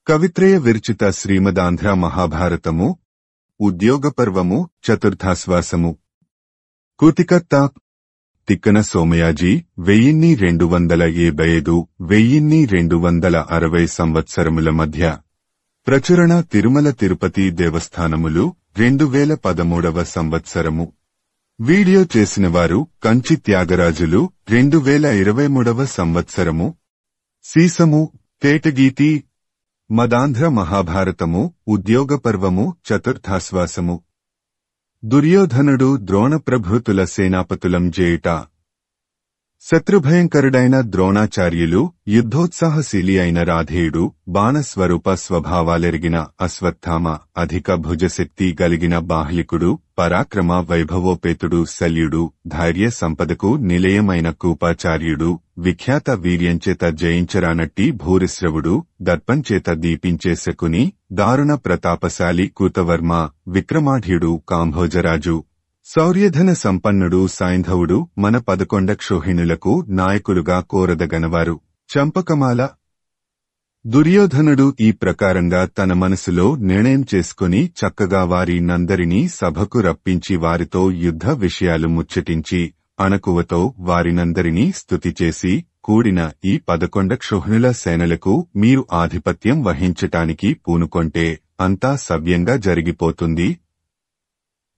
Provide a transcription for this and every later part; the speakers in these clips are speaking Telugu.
కవిత్రయ విరచిత శ్రీమదాంధ్ర మహాభారతము ఉద్యోగపర్వము చతుర్థాశ్వాసము కూతికర్త తిక్కన సోమయాజీ 1275–1260 సంవత్సరముల మధ్య ప్రచురణ తిరుమల తిరుపతి దేవస్థానములు 2013వ సంవత్సరము వీడియో చేసినవారు కంచి త్యాగరాజులు 2023వ సంవత్సరము సీసము తేటగీతి మదాంధ్ర మహాభారతము ఉద్యోగపర్వము చతుర్థాశ్వాసము దుర్యోధనుడు ద్రోణప్రభృతుల సేనాపతులం జేయుట శత్రుభయంకరుడైన ద్రోణాచార్యులు యుద్ధోత్సాహశీలి అయిన రాధేయుడు బాణస్వరూప స్వభావాలెరిగిన అశ్వత్థామ అధిక భుజశక్తి గలిగిన బాహ్లికుడు పరాక్రమ వైభవోపేతుడు శల్యుడు ధైర్య సంపదకు నిలయమైన కూపాచార్యుడు విఖ్యాత వీర్యంచేత జయించరానట్టి భూరిశ్రవుడు దర్పంచేత దీపించే శకుని దారుణ ప్రతాపశాలి కూతవర్మ విక్రమాఢ్యుడు కాంభోజరాజు శౌర్యధన సంపన్నుడు సైంధవుడు మన 11 క్షోహిణులకు నాయకులుగా కోరదగనవారు చంపకమాల దుర్యోధనుడు ఈ ప్రకారంగా తన మనసులో నిర్ణయం చేసుకుని చక్కగా వారినందరినీ సభకు రప్పించి వారితో యుద్ధ విషయాలు ముచ్చటించి అణకువతో వారినందరినీ స్తుతి చేసి కూడిన ఈ 11 క్షోహిణుల సేనలకు మీరు ఆధిపత్యం వహించటానికి పూనుకొంటే అంతా సవ్యంగా జరిగిపోతుంది.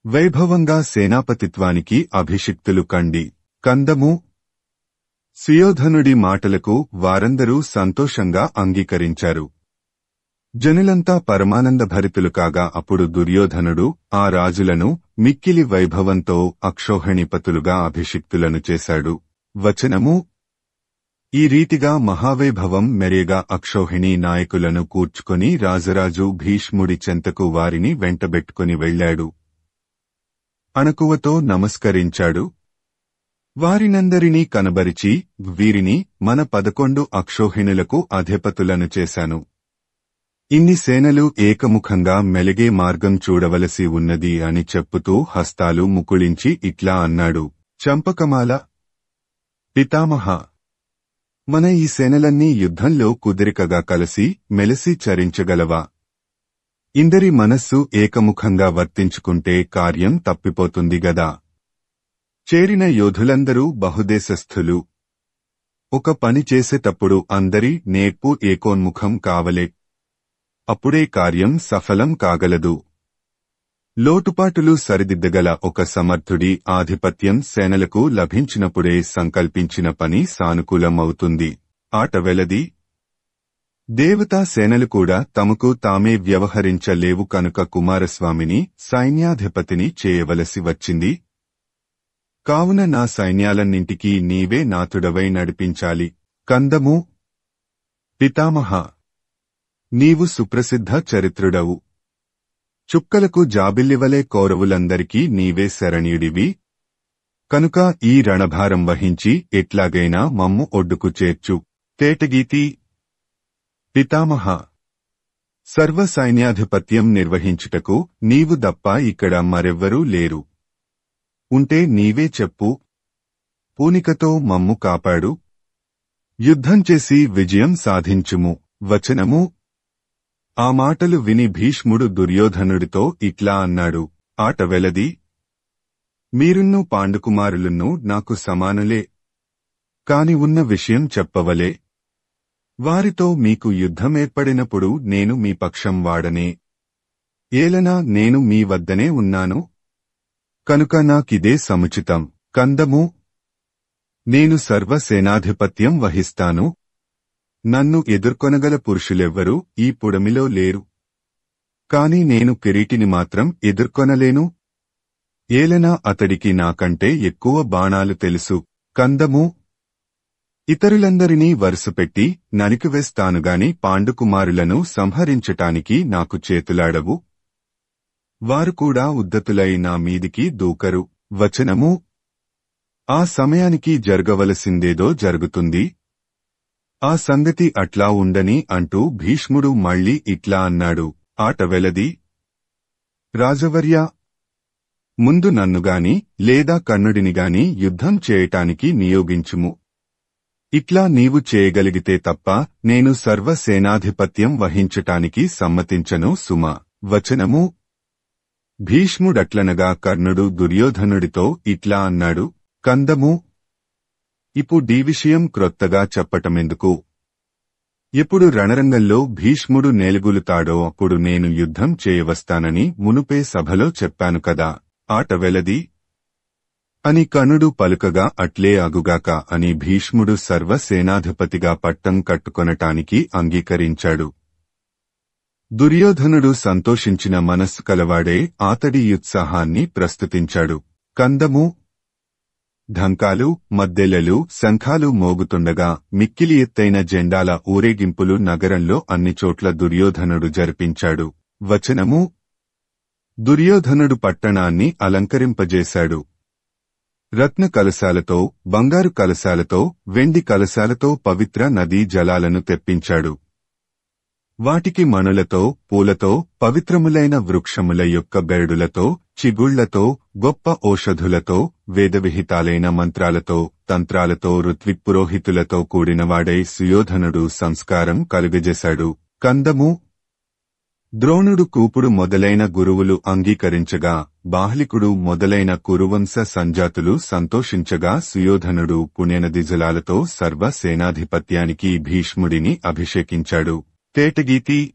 వైభవంగా సేనాపతిత్వానికి అభిషిక్తులు కండి. కందము సుయోధనుడి మాటలకు వారందరూ సంతోషంగా అంగీకరించారు. జనులంతా పరమానందభరితులు కాగా అప్పుడు దుర్యోధనుడు ఆ రాజులను మిక్కిలి వైభవంతో అక్షోహిణీపతులుగా అభిషిక్తులను చేశాడు. వచనము ఈ రీతిగా మహావైభవం మెరేగా అక్షోహిణీ నాయకులను కూర్చుకొని రాజరాజు భీష్ముడి చెంతకు వారిని వెంటబెట్టుకుని వెళ్లాడు. అణకువతో నమస్కరించాడు. వారినందరినీ కనబరిచి వీరిని మన 11 అక్షోహిణులకు అధిపతులను చేశాను. ఇన్ని సేనలు ఏకముఖంగా మెలిగే మార్గం చూడవలసి ఉన్నది అని చెప్పుతూ హస్తాలు ముకుళించి ఇట్లా అన్నాడు. చంపకమాల పితామహ, మన ఈ సేనలన్నీ యుద్ధంలో కుదిరికగా కలిసి మెలిసి చరించగలవా? ఇందరి మనస్సు ఏకముఖంగా వర్తించుకుంటే కార్యం తప్పిపోతుంది గదా. చేరిన యోధులందరూ బహుదేశస్థులు. ఒక పని చేసేటప్పుడు అందరి నేర్పు ఏకోన్ముఖం కావలే. అప్పుడే కార్యం సఫలం కాగలదు. లోటుపాటులు సరిదిద్దగల ఒక సమర్థుడి ఆధిపత్యం సేనలకు లభించినప్పుడే సంకల్పించిన పని సానుకూలమవుతుంది. ఆట వెలది. దేవతా సేనలు కూడా తమకు తామే వ్యవహరించలేవు కనుక కుమారస్వామిని సైన్యాధిపతిని చేయవలసి వచ్చింది. కావున నా సైన్యాలన్నింటికీ నీవే నాథుడవై నడిపించాలి. కందము పితామహ, నీవు సుప్రసిద్ధ చరిత్రుడవు. చుక్కలకు జాబిల్లివలే కౌరవులందరికీ నీవే శరణ్యుడివి. కనుక ఈ రణభారం వహించి ఎట్లాగైనా మమ్ము ఒడ్డుకు చేర్చు. తేటగీతి పితామహ, సర్వ సైన్యాధిపత్యం నిర్వహించుటకు నీవు దప్ప ఇక్కడ మరెవ్వరూ లేరు. ఉంటే నీవే చెప్పు. పూనికతో మమ్ము కాపాడు. యుద్ధం చేసి విజయం సాధించుము. వచనము ఆ మాటలు విని భీష్ముడు దుర్యోధనుడితో ఇట్లా అన్నాడు. ఆట వెలది. మీరున్నూ పాండుకుమారులున్నూ నాకు సమానులే. కాని ఉన్న విషయం చెప్పవలే. వారితో మీకు యుద్ధమేర్పడినప్పుడు నేను మీ పక్షం వాడనే. ఏలనా నేను మీ వద్దనే ఉన్నాను. కనుక నాకిదే సముచితం. కందము నేను సర్వసేనాధిపత్యం వహిస్తాను. నన్ను ఎదుర్కొనగల పురుషులెవ్వరూ ఈ పుడమిలో లేరు. కాని నేను కిరీటిని మాత్రం ఎదుర్కొనలేను. ఏలనా అతడికి నాకంటే ఎక్కువ బాణాలు తెలుసు. కందము ఇతరులందరినీ వరుసపెట్టి నరికివేస్తానుగాని పాండుకుమారులను సంహరించటానికి నాకు చేతులాడవు. వారు కూడా ఉద్దతులై నా మీదికి దూకరు. వచనము ఆ సమయానికి జరగవలసిందేదో జరుగుతుంది. ఆ సంగతి అట్లా ఉండని అంటూ భీష్ముడు మళ్ళీ ఇట్లా అన్నాడు. ఆట వెలది. రాజవర్య, ముందు నన్నుగాని లేదా కర్ణుడినిగాని యుద్ధం చేయటానికి నియోగించుము. ఇట్లా నీవు చేయగలిగితే తప్ప నేను సర్వసేనాధిపత్యం వహించటానికి సమ్మతించను సుమ. వచనము. భీష్ముడట్లనగా కర్ణుడు దుర్యోధనుడితో ఇట్లా అన్నాడు. కందము. ఇప్పుడు విషయం క్రొత్తగా చెప్పటమెందుకు? ఎప్పుడు రణరంగంలో భీష్ముడు నేలుగులుతాడో అప్పుడు నేను యుద్ధం చేయవస్తానని మునుపే సభలో చెప్పాను కదా. ఆట వెలది అని కర్ణుడు పలుకగా అట్లే అగుగాక అని భీష్ముడు సర్వసేనాధిపతిగా పట్టం కట్టుకొనటానికి అంగీకరించాడు. దుర్యోధనుడు సంతోషించిన మనస్సు కలవాడే ఆతడి యుత్సాహాన్ని ప్రస్తుతించాడు. కందము. ఢంకాలు, మద్దెలలు, శంఖాలు మోగుతుండగా మిక్కిలి ఎత్తైన జెండాల ఊరేగింపులు నగరంలో అన్ని చోట్ల దుర్యోధనుడు జరిపించాడు. వచనము. దుర్యోధనుడు పట్టణాన్ని అలంకరింపజేశాడు. రత్న కలశాలతో, బంగారు కలశాలతో, వెండి కలశాలతో పవిత్ర నదీ జలాలను తెప్పించాడు. వాటికి మణులతో, పూలతో, పవిత్రములైన వృక్షముల యొక్క బెరడులతో, చిగుళ్లతో, గొప్ప ఓషధులతో, వేదవిహితాలైన మంత్రాలతో, తంత్రాలతో ఋత్విక్పురోహితులతో కూడినవాడై సుయోధనుడు సంస్కారం కలుగజేశాడు. కందము. ద్రోణుడు కూపుడు మొదలైన గురువులు అంగీకరించగా, బాహ్లికుడు మొదలైన కురువంశ సంజాతులు సంతోషించగా సుయోధనుడు పుణ్యనది జలాలతో సర్వ సేనాధిపత్యానికి భీష్ముడిని అభిషేకించాడు. తేటగీతి.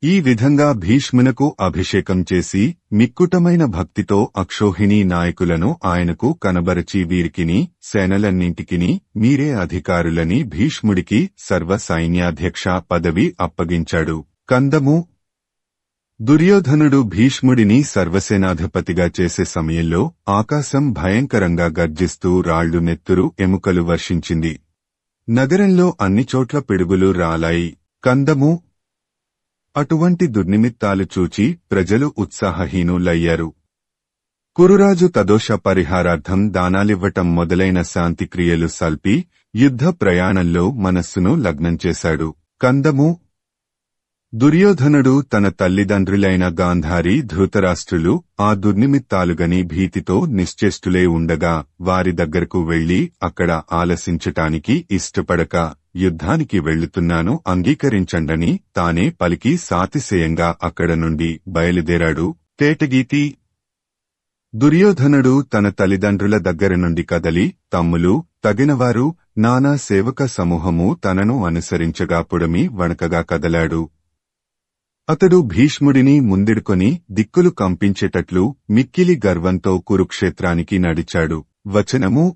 ఈ విధంగా భీష్మునకు అభిషేకం చేసి మిక్కుటమైన భక్తితో అక్షోహిణీ నాయకులను ఆయనకు కనబరచి వీరికిని సేనలన్నింటికిని మీరే అధికారులని భీష్ముడికి సర్వ సైన్యాధ్యక్ష పదవి అప్పగించాడు. కందము. దుర్యోధనుడు భీష్ముడిని సర్వసేనాధిపతిగా చేసే సమయంలో ఆకాశం భయంకరంగా గర్జిస్తూ రాళ్లు నెత్తురు ఎముకలు వర్షించింది. నగరంలో అన్ని చోట్ల పిడుగులు రాలాయి. కందము. అటువంటి దుర్నిమిత్తాలు చూచి ప్రజలు ఉత్సాహహీనులయ్యారు. కురురాజు తదోష పరిహారార్థం దానాలివ్వటం మొదలైన శాంతిక్రియలు సల్పి యుద్ధ ప్రయాణంలో మనస్సును లగ్నం చేశాడు. కందము. దుర్యోధనుడు తన తల్లిదండ్రులైన గాంధారి, ధృతరాష్ట్రులు ఆ దుర్నిమిత్తాలుగని భీతితో నిశ్చేష్టులై ఉండగా వారి దగ్గరకు వెళ్లి అక్కడ ఆలసించటానికి ఇష్టపడక యుద్ధానికి వెళ్లుతున్నాను అంగీకరించండని తానే పలికి సాతిశయంగా అక్కడ నుండి బయలుదేరాడు. తేటగీతి. దుర్యోధనుడు తన తల్లిదండ్రుల దగ్గర నుండి కదలి తమ్ములు, తగినవారు, నానా సేవక సమూహము తనను అనుసరించగా పుడమి వణకగా కదలాడు. అతడు భీష్ముడిని ముందిడుకొని దిక్కులు కంపించేటట్లు మిక్కిలి గర్వంతో కురుక్షేత్రానికి నడిచాడు. వచనము.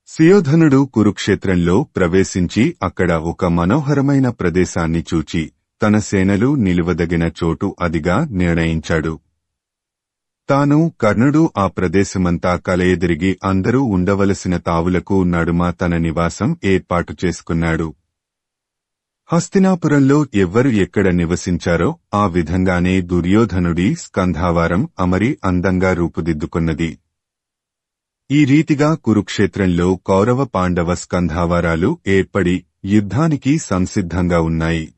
సుయోధనుడు కురుక్షేత్రంలో ప్రవేశించి అక్కడ ఒక మనోహరమైన ప్రదేశాన్ని చూచి తన సేనలు నిలువదగిన చోటు అదిగా నిర్ణయించాడు. తాను, కర్ణుడు ఆ ప్రదేశమంతా కలయదిరిగి అందరూ ఉండవలసిన తావులకు నడుమ తన నివాసం ఏర్పాటు చేసుకున్నాడు. హస్తినాపురంలో ఎవ్వరు ఎక్కడ నివసించారో ఆ విధంగానే దుర్యోధనుడి స్కంధావారం అమరి అందంగా రూపుదిద్దుకున్నది. ఈ రీతిగా కురుక్షేత్రంలో కౌరవ పాండవ స్కంధావారాలు ఏర్పడి యుద్ధానికి సంసిద్ధంగా ఉన్నాయి.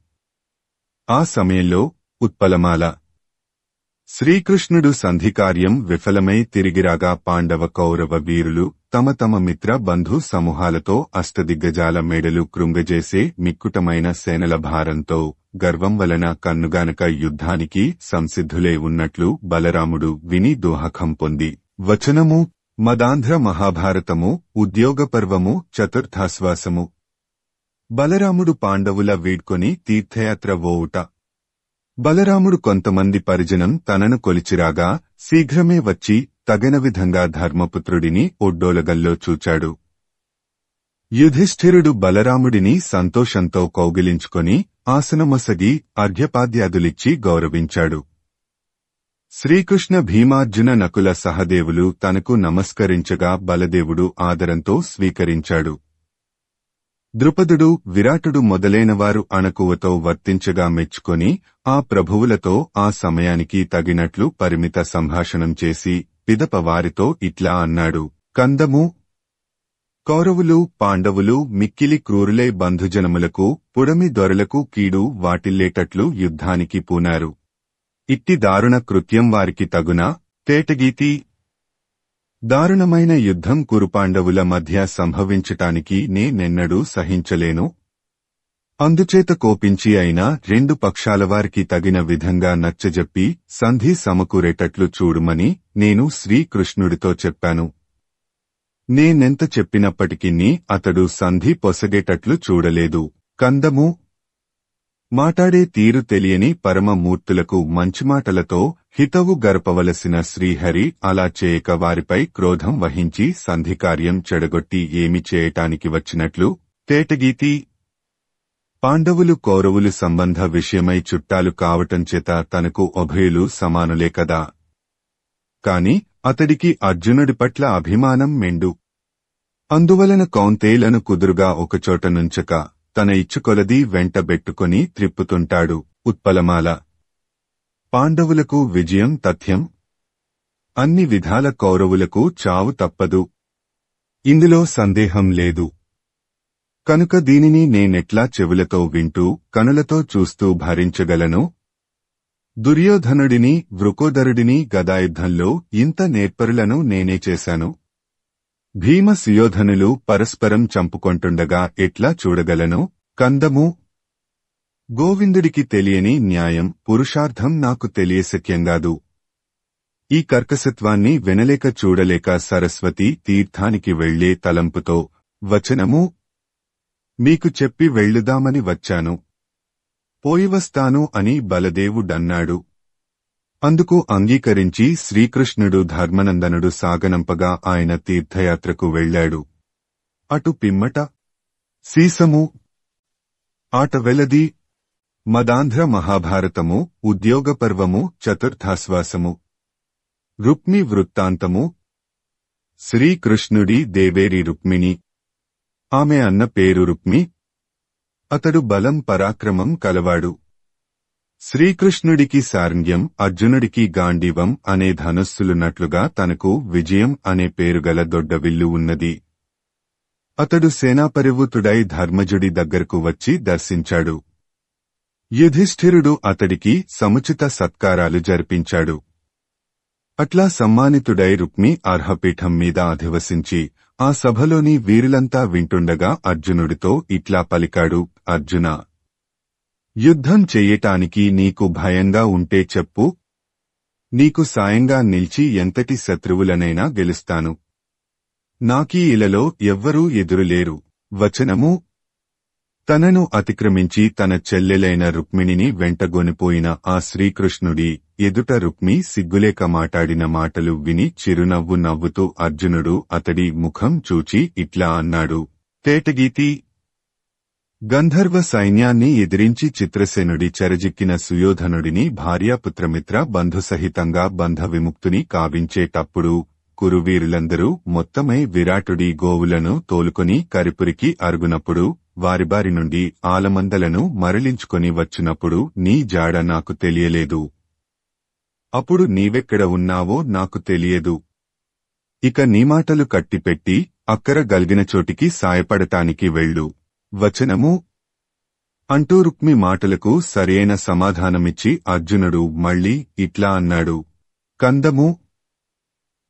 ఆ సమయంలో ఉత్పలమాల శ్రీకృష్ణుడు సంధికార్యం విఫలమై తిరిగిరాగా పాండవ కౌరవ వీరులు తమ తమ మిత్ర బంధు సమూహాలతో అష్టదిగ్గజాల మేడలు కృంగజేసే మిక్కుటమైన సేనల భారంతో గర్వం వలన కన్నుగానక యుద్ధానికి సంసిద్ధులే ఉన్నట్లు బలరాముడు విని దోహకం పొంది. వచనము. మదాంధ్ర మహాభారతము ఉద్యోగపర్వము చతుర్థాశ్వాసము. బలరాముడు పాండవుల వీడ్కొని తీర్థయాత్ర వోవుట. బలరాముడు కొంతమంది పరిజనం తనను కొలిచిరాగా శీఘ్రమే వచ్చి తగిన విధంగా ధర్మపుత్రుడిని ఒడ్డోలగల్లో చూచాడు. యుధిష్ఠిరుడు బలరాముడిని సంతోషంతో కౌగిలించుకొని ఆసనమొసగి అర్ఘ్యపాద్యాదులిచ్చి గౌరవించాడు. శ్రీకృష్ణ భీమార్జున నకుల సహదేవులు తనకు నమస్కరించగా బలదేవుడు ఆదరంతో స్వీకరించాడు. ద్రుపదుడు, విరాటుడు మొదలైనవారు అణకువతో వర్తించగా మెచ్చుకొని ఆ ప్రభువులతో ఆ సమయానికి తగినట్లు పరిమిత సంభాషణం చేసి పిదప వారితో ఇట్లా అన్నాడు. కందము. కౌరవులు, పాండవులు మిక్కిలి క్రూరులై బంధుజనములకు, పుడమి దొరలకు కీడు వాటిల్లేటట్లు యుద్ధానికి పూనారు. ఇట్టి దారుణ కృత్యం వారికి తగునా? తేటగీతి. దారుణమైన యుద్ధం కురుపాండవుల మధ్య సంభవించటానికి నేనెన్నడూ సహించలేను. అందుచేత కోపించి అయినా రెండు పక్షాలవారికి తగిన విధంగా నచ్చజెప్పి సంధి సమకూరేటట్లు చూడుమని నేను శ్రీకృష్ణుడితో చెప్పాను. నేనెంత చెప్పినప్పటికీ అతడు సంధి పొసగేటట్లు చూడలేదు. కందము మాటాడే తీరు తెలియని పరమమూర్తులకు మంచిమాటలతో హితవు గరపవలసిన శ్రీహరి అలా చేయక వారిపై క్రోధం వహించి సంధికార్యం చెడగొట్టి ఏమి చేయటానికి వచ్చినట్లు తేటగీతి. పాండవులు కౌరవులు సంబంధ విషయమై చుట్టాలు కావటంచేత తనకు ఉభయులు సమానులే కదా. కాని అతడికి అర్జునుడి పట్ల అభిమానం మెండు. అందువలన కౌంతేయులను కుదురుగా ఒకచోట నుంచక తన ఇచ్చుకొలది వెంటబెట్టుకుని త్రిప్పుతుంటాడు. ఉత్పలమాల. పాండవులకు విజయం తథ్యం. అన్ని విధాల కౌరవులకు చావు తప్పదు. ఇందులో సందేహం లేదు. కనుక దీనిని నేనెట్లా చెవులతో వింటూ కనులతో చూస్తూ భరించగలను? దుర్యోధనుడిని వృకోదరుడిని గదాయుద్ధంలో ఇంత నేర్పరులను నేనే చేశాను. భీమ సుయోధనులు పరస్పరం చంపుకొంటుండగా ఎట్లా చూడగలను? కందము గోవిందుడికి తెలియని న్యాయం పురుషార్థం నాకు తెలియశక్యంగాదు. ఈ కర్కసత్వాన్ని వినలేక చూడలేక సరస్వతీ తీర్థానికి వెళ్లే తలంపుతో వచనము మీకు చెప్పి వెళ్ళుదామని వచ్చాను. పోయివస్తాను అని బలదేవుడన్నాడు. అందుకు అంగీకరించి శ్రీకృష్ణుడు ధర్మనందనుడు సాగనంపగా ఆయన తీర్థయాత్రకు వెళ్లాడు. అటు పిమ్మట సీసము ఆట వెలది. మదాంధ్ర మహాభారతము ఉద్యోగపర్వము చతుర్థాశ్వాసము. రుక్మి వృత్తాంతము. శ్రీకృష్ణుడి దేవేరి రుక్మిణి. ఆమె అన్న పేరు రుక్మి. అతడు బలం పరాక్రమం కలవాడు. శ్రీకృష్ణుడికి సారంగ్యం, అర్జునుడికి గాంధీవం అనే ధనుస్సులున్నట్లుగా తనకు విజయం అనే పేరుగల దొడ్డవిల్లు ఉన్నది. అతడు సేనాపరివృతుడై ధర్మజుడి దగ్గరకు వచ్చి దర్శించాడు. యుధిష్ఠిరుడు అతడికి సముచిత సత్కారాలు జరిపించాడు. అట్లా సమ్మానితుడై రుక్మి అర్హపీఠం మీద అధివసించి ఆ సభలోని వీరులంతా వింటుండగా అర్జునుడితో ఇట్లా పలికాడు. అర్జునా, యుద్ధం చెయ్యటానికి నీకు భయంగా ఉంటే చెప్పు. నీకు సాయంగా నిల్చి ఎంతటి శత్రువులనైనా గెలుస్తాను. నాకీ ఇలలో ఎవ్వరూ ఎదురులేరు. వచనము తనను అతిక్రమించి తన చెల్లెలైన రుక్మిణిని వెంటగొనిపోయిన ఆ శ్రీకృష్ణుడి ఎదుట రుక్మి సిగ్గులేక మాటాడిన మాటలు విని చిరునవ్వు నవ్వుతూ అర్జునుడు అతడి ముఖం చూచి ఇట్లా అన్నాడు. తేటగీతి గంధర్వ సైన్యాన్ని ఎదిరించి చిత్రసేనుడి చెరజిక్కిన సుయోధనుడిని భార్యాపుత్రమిత్ర బంధుసహితంగా బంధ విముక్తుని కావించేటప్పుడు కురువీరులందరూ మొత్తమై విరాటుడి గోవులను తోలుకొని కరిపురికి అరుగునప్పుడు వారిబారి నుండి ఆలమందలను మరలించుకొని వచ్చినప్పుడు నీ జాడ నాకు తెలియలేదు. అప్పుడు నీవెక్కడ ఉన్నావో నాకు తెలియదు. ఇక నీ మాటలు కట్టిపెట్టి అక్కర గలిగిన చోటికి సాయపడటానికి వెళ్ళు. వచనము అంటూ రుక్మి మాటలకు సరియైన సమాధానమిచ్చి అర్జునుడు మళ్ళీ ఇట్లా అన్నాడు. కందము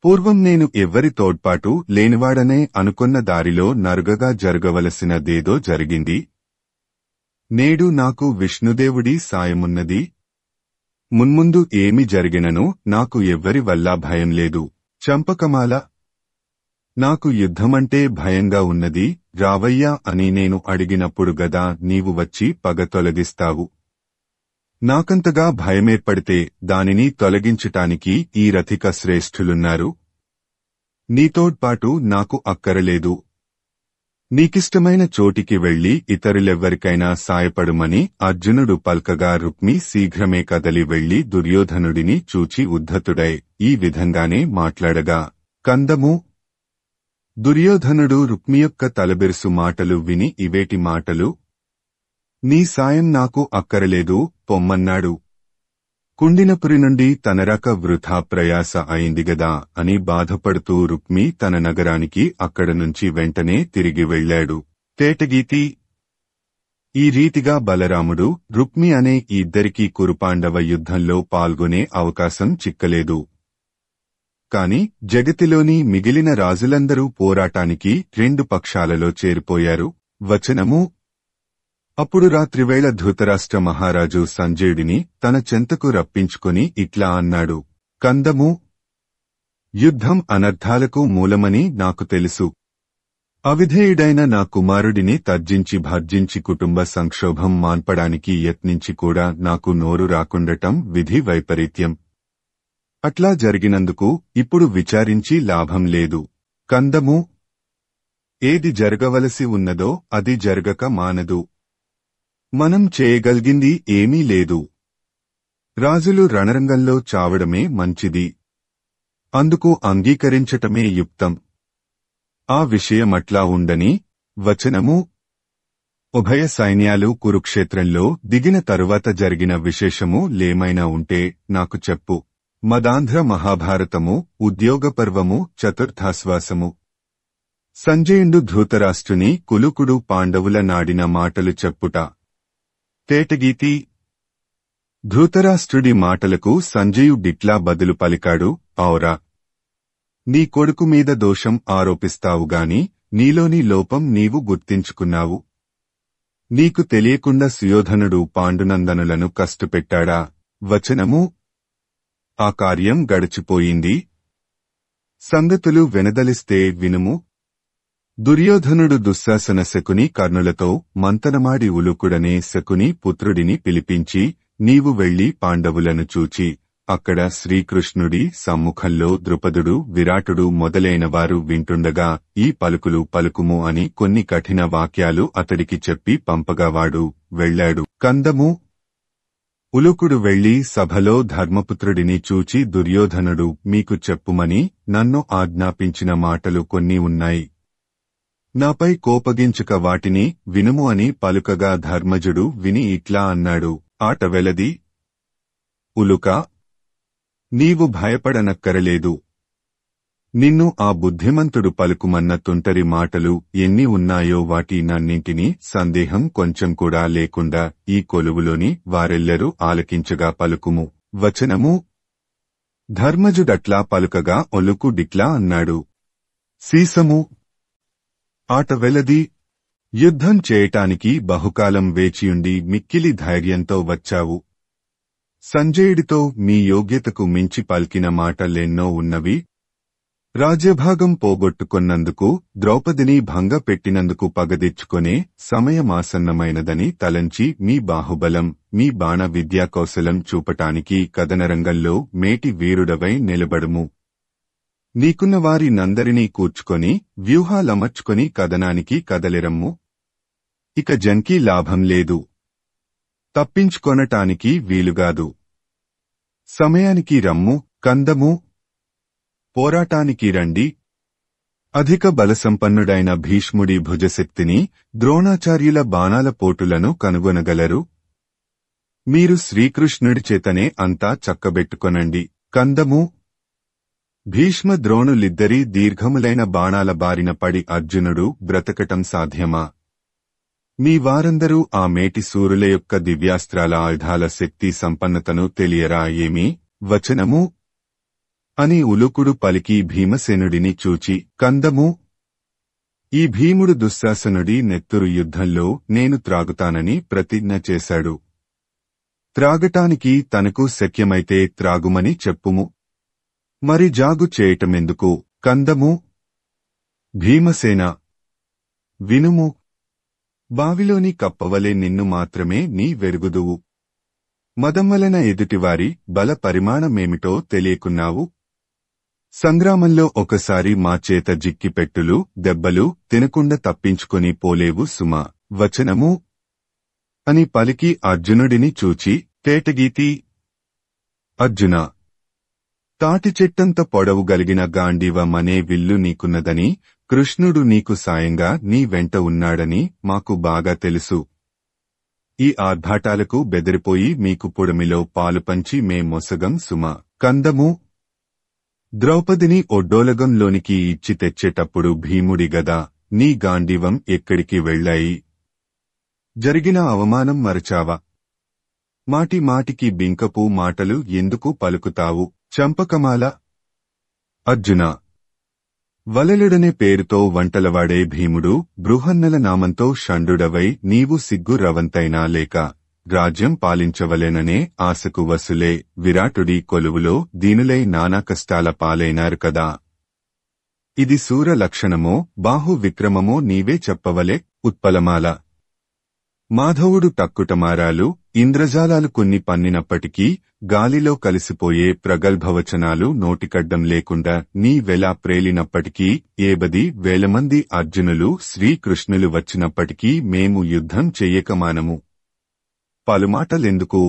పూర్వం నేను ఎవ్వరి తోడ్పాటు లేనివాడనే అనుకున్న దారిలో నరుగగా జరగవలసినదేదో జరిగింది. నేడు నాకు విష్ణుదేవుడి సాయమున్నది. మున్ముందు ఏమి జరిగినను నాకు ఎవ్వరి వల్ల భయం లేదు. చంపకమాల నాకు యుద్ధమంటే భయంగా ఉన్నది, రావయ్యా అని నేను అడిగినప్పుడు గదా నీవు వచ్చి పగ తొలగిస్తావు. నాకంతగా భయమేర్పడితే దానిని తొలగించటానికి ఈ రథిక శ్రేష్ఠులున్నారు. నీతోడ్పాటు నాకు అక్కరలేదు. నీకిష్టమైన చోటికి వెళ్లి ఇతరులెవ్వరికైనా సాయపడుమని అర్జునుడు పల్కగా రుక్మి శీఘ్రమే కదలి వెళ్లి దుర్యోధనుడిని చూచి ఉద్ధతుడై ఈ విధంగానే మాట్లాడగా కందము దుర్యోధనుడు రుక్మి యొక్క తలబెరుసు మాటలు విని ఇవేటి మాటలు? నీ సాయం నాకు అక్కరలేదు పొమ్మన్నాడు. కుండినపురి నుండి తనరాక వృథా ప్రయాస అయిందిగదా అని బాధపడుతూ రుక్మి తన నగరానికి అక్కడ నుంచి వెంటనే తిరిగి వెళ్లాడు. తేటగీతి ఈ రీతిగా బలరాముడు రుక్మి అనే ఈ ఇద్దరికీ కురుపాండవ యుద్ధంలో పాల్గొనే అవకాశం చిక్కలేదు. కాని జగతిలోని మిగిలిన రాజులందరూ పోరాటానికి రెండు పక్షాలలో చేరిపోయారు. వచనము: అప్పుడు రాత్రివేళ ధృతరాష్ట్ర మహారాజు సంజయుడిని తన చెంతకు రప్పించుకొని ఇట్లా అన్నాడు: కందము, యుద్ధం అనర్థాలకు మూలమని నాకు తెలుసు. అవిధేయుడైన నా కుమారుడిని తర్జించి భర్జించి కుటుంబ సంక్షోభం మాన్పడానికి యత్నించి కూడా నాకు నోరు రాకుండటం విధి వైపరీత్యం. అట్లా జరిగినందుకు ఇప్పుడు విచారించి లాభం లేదు. కందము, ఏది జరగవలసి ఉన్నదో అది జరగక మానదు. మనం చేయగలిగింది ఏమీ లేదు. రాజులు రణరంగంలో చావడమే మంచిది. అందుకు అంగీకరించటమే యుక్తం. ఆ విషయమట్లా ఉండని. వచనము: ఉభయ సైన్యాలు కురుక్షేత్రంలో దిగిన తరువాత జరిగిన విశేషము లేమైనా ఉంటే నాకు చెప్పు. మదాంధ్ర మహాభారతము ఉద్యోగపర్వము చతుర్థాశ్వాసము. సంజయుండు ధృతరాష్ట్రుని కులుకుడు పాండవుల నాడిన మాటలు చెప్పుట. తేటగీతి: ధృతరాష్ట్రుడి మాటలకు సంజయుడిట్లా బదులు పలికాడు: ఔరా, నీ కొడుకు మీద దోషం ఆరోపిస్తావుగాని నీలోని లోపం నీవు గుర్తించుకున్నావు. నీకు తెలియకుండా సుయోధనుడు పాండునందనులను కష్టపెట్టాడా? వచనము: ఆ కార్యం గడిచిపోయింది. సంగతులు వెనదలిస్తే వినుము. దుర్యోధనుడు దుశ్శాసన శకుని కర్ణులతో మంతనమాడి ఉలుకుడనే శకుని పుత్రుడిని పిలిపించి, నీవు వెళ్లి పాండవులను చూచి అక్కడ శ్రీకృష్ణుడి సమ్ముఖంలో ద్రుపదుడు విరాటుడు మొదలైనవారు వింటుండగా ఈ పలుకులు పలుకుము అని కొన్ని కఠిన వాక్యాలు అతడికి చెప్పి పంపగావాడు వెళ్లాడు. కందము, ఉలుకుడు వెళ్లి సభలో ధర్మపుత్రుడిని చూచి దుర్యోధనుడు మీకు చెప్పుమని నన్ను ఆజ్ఞాపించిన మాటలు కొన్ని ఉన్నాయి. నాపై కోపగించక వాటిని వినుము అని పలుకగా ధర్మజుడు విని ఇట్లా అన్నాడు: ఆట వెలది. ఉలుకా, నీవు భయపడనక్కరలేదు. నిన్ను ఆ బుద్ధిమంతుడు పలుకుమన్న తుంటరి మాటలు ఎన్ని ఉన్నాయో వాటి నన్నింటినీ సందేహం కొంచెం కూడా లేకుండా ఈ కొలువులోని వారెల్లరూ ఆలకించగా పలుకుము. వచనము: ధర్మజుడట్లా పలుకగా ఒలుకుడిట్లా అన్నాడు: సీసము. ఆట వెలది. యుద్ధం చేయటానికి బహుకాలం వేచియుండి మిక్కిలి ధైర్యంతో వచ్చావు. సంజయుడితో మీ యోగ్యతకు మించి పలికిన మాటలెన్నో ఉన్నవి. రాజ్యభాగం పోగొట్టుకొన్నందుకు, ద్రౌపదిని భంగపెట్టినందుకు పగదెచ్చుకొనే సమయమాసన్నమైనదని తలంచి మీ బాహుబలం, మీ బాణ విద్యాకౌశలం చూపటానికి కదనరంగంలో మేటి వీరుడవై నిలబడుము. నీకున్న వారి నందరినీ కూర్చుకొని వ్యూహాలమర్చుకొని కదనానికి కదలిరమ్ము. ఇక జంకీ లాభం లేదు. తప్పించుకొనటానికి వీలుగాదు. సమయానికి రమ్ము. కందము, పోరాటానికి రండి. అధిక బలసంపన్నుడైన భీష్ముడి భుజశక్తిని, ద్రోణాచార్యుల బాణాల పోటులను కనుగొనగలరు. మీరు శ్రీకృష్ణుడి చేతనే అంతా చక్కబెట్టుకొనండి. కందము, భీష్మ ద్రోణులిద్దరి దీర్ఘములైన బాణాల బారిన పడి అర్జునుడు బ్రతకటం సాధ్యమా? మీ వారందరూ ఆ మేటి సూరుల యొక్క దివ్యాస్త్రాల ఆయుధాల శక్తి సంపన్నతను తెలియరా ఏమి? వచనము: అని ఉలుకుడు పలికి భీమసేనుడిని చూచి, కందము, ఈ భీముడు దుశ్శాసనుడి నెత్తురు యుద్ధంలో నేను త్రాగుతానని ప్రతిజ్ఞ చేశాడు. త్రాగటానికి తనకు శక్యమైతే త్రాగుమని చెప్పుము. మరి జాగు చేయటమెందుకు? కందము, భీమసేన, వినుము. బావిలోని కప్పవలే నిన్ను మాత్రమే నీ వెరుగుదువు. మదం వలన ఎదుటివారి బల పరిమాణమేమిటో తెలియకున్నావు. సంగ్రామంలో ఒకసారి మా చేత జిక్కిపెట్టులు, దెబ్బలు తినకుండా తప్పించుకొని పోలేవు సుమా. వచనము: అని పలికి అర్జునుడిని చూచి, తేటగీతి: అర్జునా, తాటి చెట్టంత పొడవు గలిగిన గాంధీవమనే విల్లు నీకున్నదని, కృష్ణుడు నీకు సాయంగా నీ వెంట ఉన్నాడని మాకు బాగా తెలుసు. ఈ ఆర్భాటాలకు బెదిరిపోయి మీకు పుడమిలో పాలు పంచి మే మొసగం సుమా. కందము, ద్రౌపదిని ఒడ్డోలగంలోనికి ఇచ్చి తెచ్చేటప్పుడు భీముడి గదా నీ గాంధీవం ఎక్కడికి వెళ్లాయి? జరిగిన అవమానం మరచావా? మాటి మాటికి బింకపు మాటలు ఎందుకు పలుకుతావు? చంపకమాల. అర్జున వలలుడనే పేరుతో వంటలవాడే భీముడు బృహన్నల నామంతో షండుడవై నీవు సిగ్గు రవంతైనా లేక రాజ్యం పాలించవలెననే ఆశకు వసులే విరాటుడి కొలువులో దీనులై నానా కష్టాల పాలైనారు కదా. ఇది సూర లక్షణమో బాహు విక్రమమో నీవే చెప్పవలే. ఉత్పలమాల మాధవుడు టక్కుటమారాలు ఇంద్రజాలాలు కొన్ని పన్నినప్పటికీ గాలిలో కలిసిపోయే ప్రగల్భవచనాలు నోటికడ్డం లేకుండా నీ వెలా ప్రేలినప్పటికీ 70,000 అర్జునులు శ్రీకృష్ణులు వచ్చినప్పటికీ మేము యుద్ధం చెయ్యకమానము. పలుమాటలెందుకు?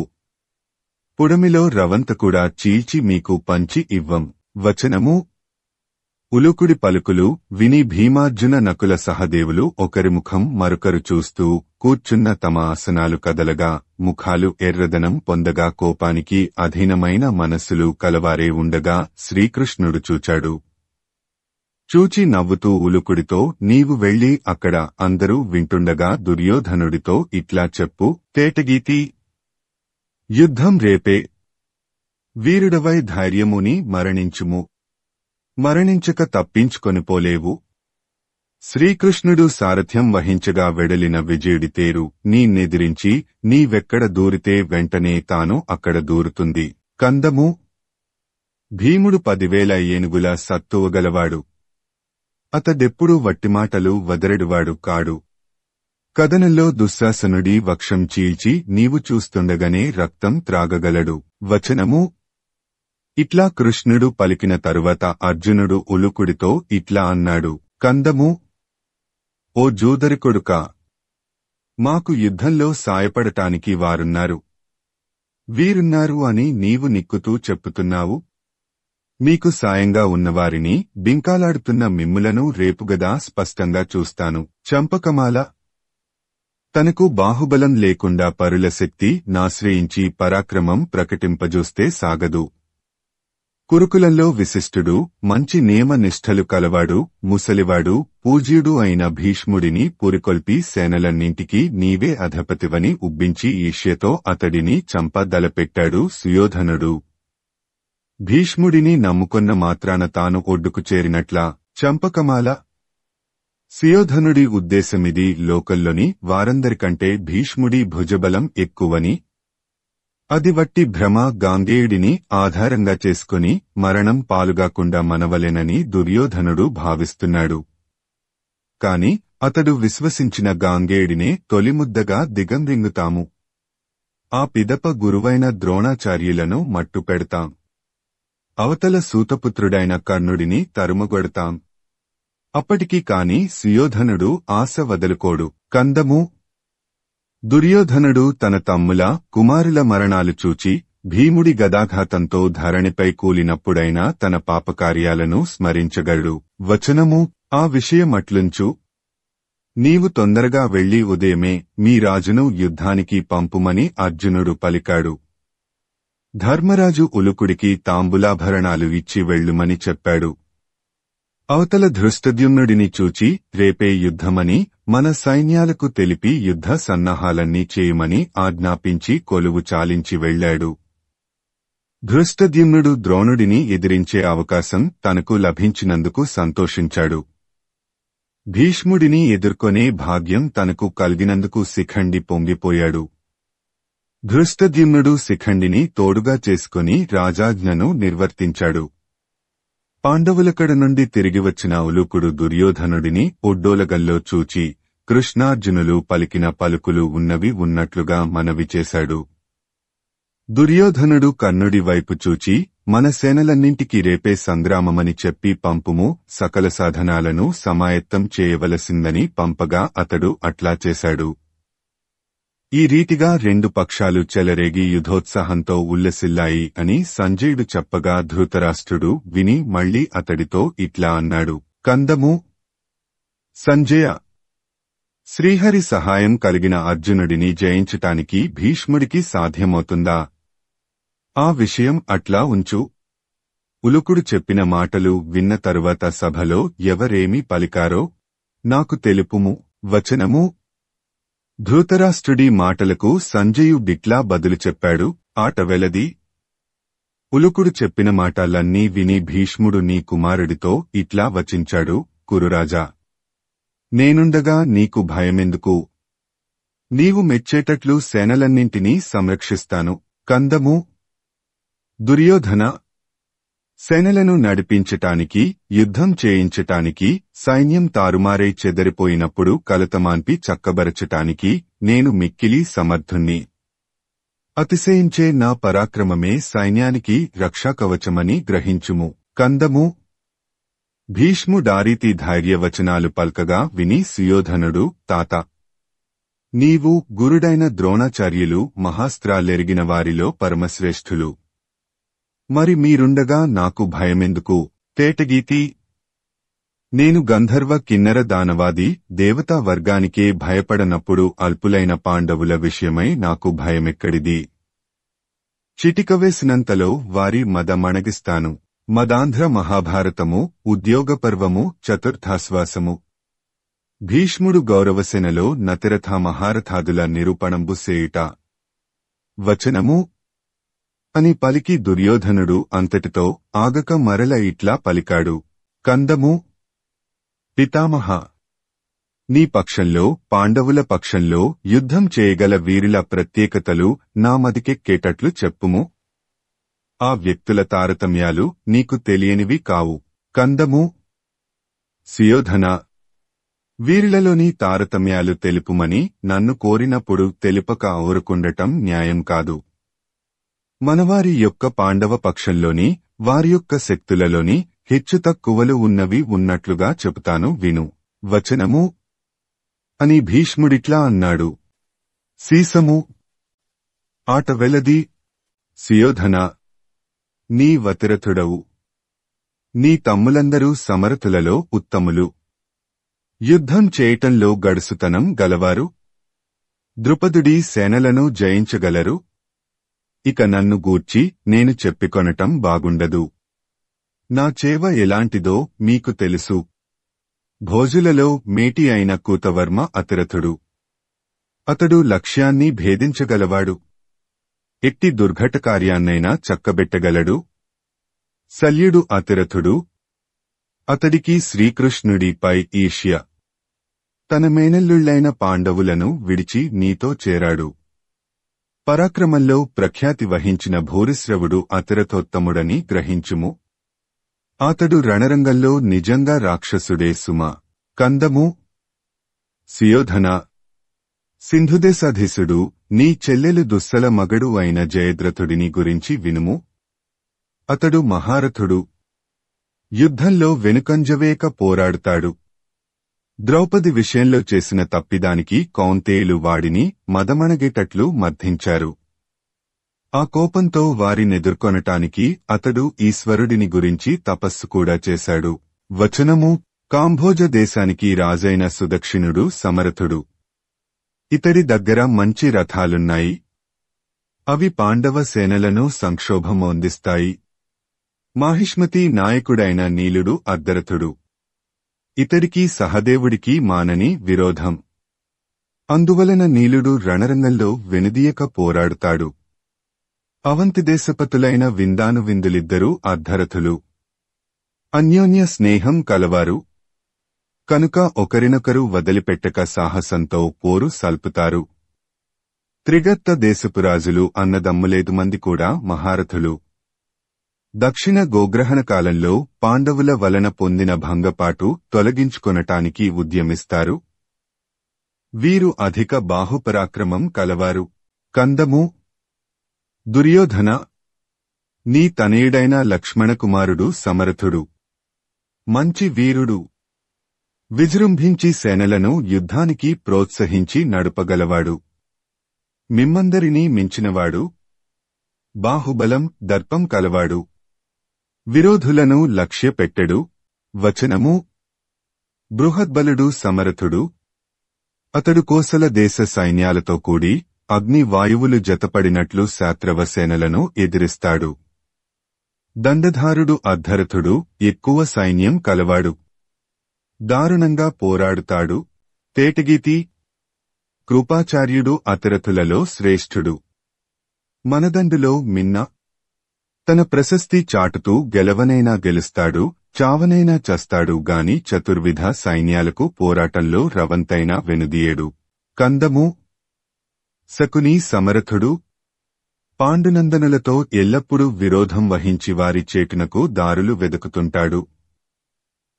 పుడమిలో రవంతకుడా చీల్చి మీకు పంచి ఇవ్వం. వచనము ఉలుకుడి పలుకులు విని భీమార్జున నకుల సహదేవులు ఒకరి ముఖం మరొకరు చూస్తూ కూర్చున్న తమ ఆసనాలు కదలగా ముఖాలు ఎర్రదనం పొందగా కోపానికి అధీనమైన మనస్సులు కలవారే ఉండగా శ్రీకృష్ణుడు చూచాడు. చూచి నవ్వుతూ ఉలుకుడితో నీవు వెళ్ళి అక్కడ అందరూ వింటుండగా దుర్యోధనుడితో ఇట్లా చెప్పు. తేటగీతి యుద్ధం రేపే. వీరుడవై ధైర్యముని మరణించుము. మరణించక తప్పించుకొనిపోలేవు. శ్రీకృష్ణుడు సారథ్యం వహించగా వెడలిన విజయుడి తేరు నీనెదిరించి నీవెక్కడ దూరితే వెంటనే తాను అక్కడ దూరుతుంది. కందము భీముడు 10,000 ఏనుగుల సత్తువగలవాడు. అతడెప్పుడూ వట్టిమాటలు వదరెడువాడు కాడు. కదనంలో దుశ్శాసనుడి వక్షం చీల్చి నీవు చూస్తుండగానే రక్తం త్రాగగలడు. వచనము ఇట్లా కృష్ణుడు పలికిన తరువాత అర్జునుడు ఉలుకుడితో ఇట్లా అన్నాడు. కందము ఓ జూదరికొడుకా, మాకు యుద్ధంలో సాయపడటానికి వారున్నారు వీరున్నారు అని నీవు నిక్కుతూ చెప్పుతున్నావు. మీకు సాయంగా ఉన్నవారిని బింకాలాడుతున్న మిమ్ములను రేపుగదా స్పష్టంగా చూస్తాను. చంపకమాల తనకు బాహుబలం లేకుండా పరుల శక్తి నాశ్రయించి పరాక్రమం ప్రకటింపజూస్తే సాగదు. కురుకులంలో విశిష్టుడు మంచి నియమ నిష్ఠలు కలవాడు ముసలివాడు పూజ్యుడు అయిన భీష్ముడిని పురికొల్పి సేనలన్నింటికీ నీవే అధపతివని ఉబ్బించి ఈర్ష్యతో అతడిని చంపదలపెట్టాడు సుయోధనుడు. భీష్ముడిని నమ్ముకొన్న మాత్రాన తాను ఒడ్డుకు చేరినట్లా చంపకమాల. సుయోధనుడి ఉద్దేశమిది లోకల్లోని వారందరికంటే భీష్ముడి భుజబలం ఎక్కువని. అది వట్టి భ్రమ. గాంగేయుడిని ఆధారంగా చేసుకుని మరణం పాలుగాకుండా మనవలెనని దుర్యోధనుడు భావిస్తున్నాడు. కాని అతడు విశ్వసించిన గాంగేయుడినే తొలిముద్దగా దిగంరింగుతాము. ఆ పిదప గురువైన ద్రోణాచార్యులను మట్టుపెడతాం. అవతల సూతపుత్రుడైన కర్ణుడిని తరుముగొడతాం. అప్పటికి కాని సుయోధనుడు ఆశ వదులుకోడు. కందము దుర్యోధనుడు తన తమ్ముల కుమారుల మరణాలు చూచి భీముడి గదాఘాతంతో ధరణిపై కూలినప్పుడైనా తన పాపకార్యాలను స్మరించగలడు. వచనము ఆ విషయమట్లుంచు. నీవు తొందరగా వెళ్లి ఉదయమే మీ రాజును యుద్ధానికి పంపుమని అర్జునుడు పలికాడు. ధర్మరాజు ఉలుకుడికి తాంబూలాభరణాలు ఇచ్చి వెళ్ళుమని చెప్పాడు. అవతల ధృష్టద్యుమ్నుడిని చూచి రేపే యుద్ధమని మన సైన్యాలకు తెలిపి యుద్ధ సన్నాహాలన్నీ చేయమని ఆజ్ఞాపించి కొలువు చాలించి వెళ్లాడు. ధృష్టద్యుమ్నుడు ద్రోణుడిని ఎదిరించే అవకాశం తనకు లభించినందుకు సంతోషించాడు. భీష్ముడిని ఎదుర్కొనే భాగ్యం తనకు కలిగినందుకు శిఖండి పొంగిపోయాడు. ధృష్టద్యుమ్నుడు శిఖండిని తోడుగా చేసుకుని రాజాజ్ఞను నిర్వర్తించాడు. పాండవులకడ నుండి తిరిగివచ్చిన ఉలూకుడు దుర్యోధనుడిని ఒడ్డోలగల్లో చూచి కృష్ణార్జునులు పలికిన పలుకులు ఉన్నవి ఉన్నట్లుగా మనవి చేశాడు. దుర్యోధనుడు కర్ణుడి వైపు చూచి మన సేనలన్నింటికీ రేపే సంగ్రామమని చెప్పి పంపుము, సకల సాధనాలను సమాయత్తం చేయవలసిందని పంపగా అతడు అట్లా చేశాడు. ఈ రీతిగా రెండు పక్షాలు చెలరేగి యుద్ధోత్సాహంతో ఉల్లసిల్లాయి అని సంజయుడు చెప్పగా ధృతరాష్ట్రుడు విని మళ్లీ అతడితో ఇట్లా అన్నాడు. కందము సంజయ, శ్రీహరి సహాయం కలిగిన అర్జునుడిని జయించటానికి భీష్ముడికి సాధ్యమవుతుందా? ఆ విషయం అట్లా ఉంచు. ఉలుకుడు చెప్పిన మాటలు విన్న తరువాత సభలో ఎవరేమి పలికారో నాకు తెలుపుము. వచనము ధృతరాష్ట్రుడి మాటలకు సంజయుడిట్లా బదులు చెప్పాడు. ఆట వెలది. ఉలుకుడు చెప్పిన మాటలన్నీ విని భీష్ముడు నీ కుమారుడితో ఇట్లా వచించాడు, కురురాజా, నేనుండగా నీకు భయమెందుకు? నీవు మెచ్చేటట్లు సేనలన్నింటినీ సంరక్షిస్తాను. కందము. దుర్యోధన, సేనలను నడిపించటానికి, యుద్ధం చేయించటానికి, సైన్యం తారుమారై చెదరిపోయినప్పుడు కలతమాన్పి చక్కబరచటానికి నేను మిక్కిలి సమర్థుణ్ణి. అతిశయించే నా పరాక్రమమే సైన్యానికి రక్షాకవచమని గ్రహించుము. కందము. భీష్ముడారీతి ధైర్యవచనాలు పల్కగా విని సుయోధనుడు, తాత, నీవు గురుడైన ద్రోణాచార్యులు మహాస్త్రాలెరిగిన వారిలో పరమశ్రేష్ఠులు. మరి మీరుండగా నాకు భయమెందుకు? తేటగీతి. నేను గంధర్వ కిన్నర దానవాది దేవతా వర్గానికే భయపడనప్పుడు అల్పులైన పాండవుల విషయమై నాకు భయమెక్కడిది? చిటికవేసినంతలో వారి మదమణగిస్తాను. మదాంధ్ర మహాభారతము ఉద్యోగపర్వము చతుర్థాశ్వాసము. భీష్ముడు గౌరవసేనలో నతిరథ మహారథాదుల నిరూపణంబు సేయుట. వచనము అని పలికి దుర్యోధనుడు అంతటితో ఆగక మరల ఇట్లా పలికాడు. కందము. పితామహ, నీ పక్షంలో పాండవుల పక్షంలో యుద్ధం చేయగల వీరుల ప్రత్యేకతలు నా మదికెక్కేటట్లు చెప్పుము. ఆ వ్యక్తుల తారతమ్యాలు నీకు తెలియనివి కావు. కందము. సుయోధన, వీరిలలోని తారతమ్యాలు తెలుపుమని నన్ను కోరినప్పుడు తెలుపక ఊరుకుండటం న్యాయం కాదు. మనవారి యొక్క పాండవ పక్షంలోని వారి యొక్క శక్తులలోని హెచ్చుతక్కువలు ఉన్నవి ఉన్నట్లుగా చెబుతాను విను. వచనము అని భీష్ముడిట్లా అన్నాడు. సీసము. ఆట వెలది. సుయోధన, నీ వతిరథుడవు. నీ తమ్ములందరూ సమరథులలో ఉత్తములు. యుద్ధం చేయటంలో గడుసుతనం గలవారు. ద్రుపదుడి సేనలను జయించగలరు. ఇక నన్ను గూర్చి నేను చెప్పికొనటం బాగుండదు. నా చేవ ఎలాంటిదో మీకు తెలుసు. భోజులలో మేటి అయిన కూతవర్మ అతిరథుడు. అతడు లక్ష్యాన్ని భేదించగలవాడు. ఎట్టి దుర్ఘటకార్యాన్నైనా చక్కబెట్టగలడు. శల్యుడు అతిరథుడు. అతడికి శ్రీకృష్ణుడిపై ఈర్ష్య. తన మేనల్లుళ్లైన పాండవులను విడిచి నీతో చేరాడు. పరాక్రమంలో ప్రఖ్యాతి వహించిన భూరిశ్రవుడు అతిరథోత్తముడని గ్రహించుము. అతడు రణరంగంలో నిజంగా రాక్షసుడే సుమ. కందము. సుయోధన, సింధుదేశాధీశుడు నీ చెల్లెలు దుస్సల మగడు అయిన జయద్రథుడిని గురించి వినుము. అతడు మహారథుడు. యుద్ధంలో వెనుకంజవేక పోరాడుతాడు. ద్రౌపది విషయంలో చేసిన తప్పిదానికి కౌంతేయులు వాడిని మదమణగేటట్లు మర్థించారు. ఆ కోపంతో వారినెదుర్కొనటానికి అతడు ఈశ్వరుడిని గురించి తపస్సు కూడా చేశాడు. వచనము కాంభోజ దేశానికి రాజైన సుదక్షిణుడు సమరథుడు. ఇతడి దగ్గర మంచి రథాలున్నాయి. అవి పాండవ సేనలను సంక్షోభమొందిస్తాయి. మాహిష్మతి నాయకుడైన నీలుడు అర్ధరథుడు. ఇతడికి సహదేవుడికి మానని విరోధం. అందువలన నీలుడు రణరంగంలో వెనుదీయక పోరాడుతాడు. అవంతిదేశపతులైన విందానువిందులిద్దరూ అర్ధరథులు. అన్యోన్య స్నేహం కలవారు. కనుక ఒకరినొకరు వదిలిపెట్టక సాహసంతో పోరు సల్పుతారు. త్రిగత్త దేశపురాజులు అన్నదమ్ములేదు మంది కూడా మహారథులు. దక్షిణ గోగ్రహణ కాలంలో పాండవుల వలన పొందిన భంగపాటు తొలగించుకొనటానికి ఉద్యమిస్తారు. వీరు అధిక బాహుపరాక్రమం కలవారు. కందము. దుర్యోధన, నీ తనయుడైన లక్ష్మణకుమారుడు సమరథుడు. మంచి వీరుడు. విజృంభించి సేనలను యుద్ధానికి ప్రోత్సహించి నడుపగలవాడు. మిమ్మందరినీ మించినవాడు. బాహుబలం దర్పం కలవాడు. విరోధులను లక్ష్యపెట్టెడు. వచనము బృహద్బలుడు సమరథుడు. అతడు కోసల దేశ సైన్యాలతో కూడి అగ్ని వాయువులు జతపడినట్లు శాత్రవ సేనలను ఎదిరిస్తాడు. దండధారుడు అర్ధరథుడు. ఎక్కువ సైన్యం కలవాడు. దారుణంగా పోరాడుతాడు. తేటగీతి. కృపాచార్యుడు అతిరథులలో శ్రేష్ఠుడు. మనదండులో మిన్న. తన ప్రశస్తి చాటుతూ గెలవనైనా గెలుస్తాడు, చావనైనా చస్తాడు గాని చతుర్విధ సైన్యాలకు పోరాటంలో రవంతైనా వెనుదీయడు. కందము. శకుని సమరథుడు. పాండునందనులతో ఎల్లప్పుడూ విరోధం వహించి వారి చేటునకు దారులు వెదుకుతుంటాడు.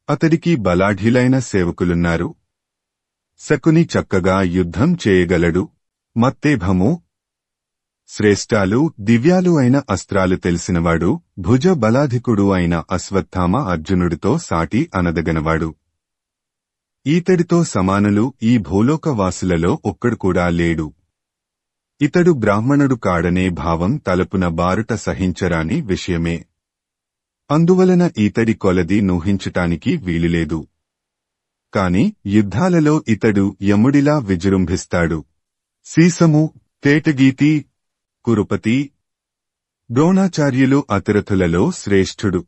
అతడికి బలాఢ్యులైన సేవకులున్నారు. శకుని చక్కగా యుద్ధం చేయగలడు. మత్తేభము. శ్రేష్టాలు, దివ్యాలు అయిన అస్త్రాలు తెలిసినవాడు, భుజ బలాధికుడు అయిన అశ్వత్థామ అర్జునుడితో సాటి అనదగనవాడు. ఈతడితో సమానులు ఈ భూలోకవాసులలో ఒక్కడు కూడా లేడు. ఇతడు బ్రాహ్మణుడు కాడనే భావం తలపున బారుట సహించరాని విషయమే. అందువలన ఈతడి కొలది నూహించటానికి వీలులేదు. కాని యుద్ధాలలో ఇతడు యముడిలా విజృంభిస్తాడు. సీసము. తేటగీతి. కురుపతి. ద్రోణాచార్యులు అతిరథులలో శ్రేష్ఠుడు.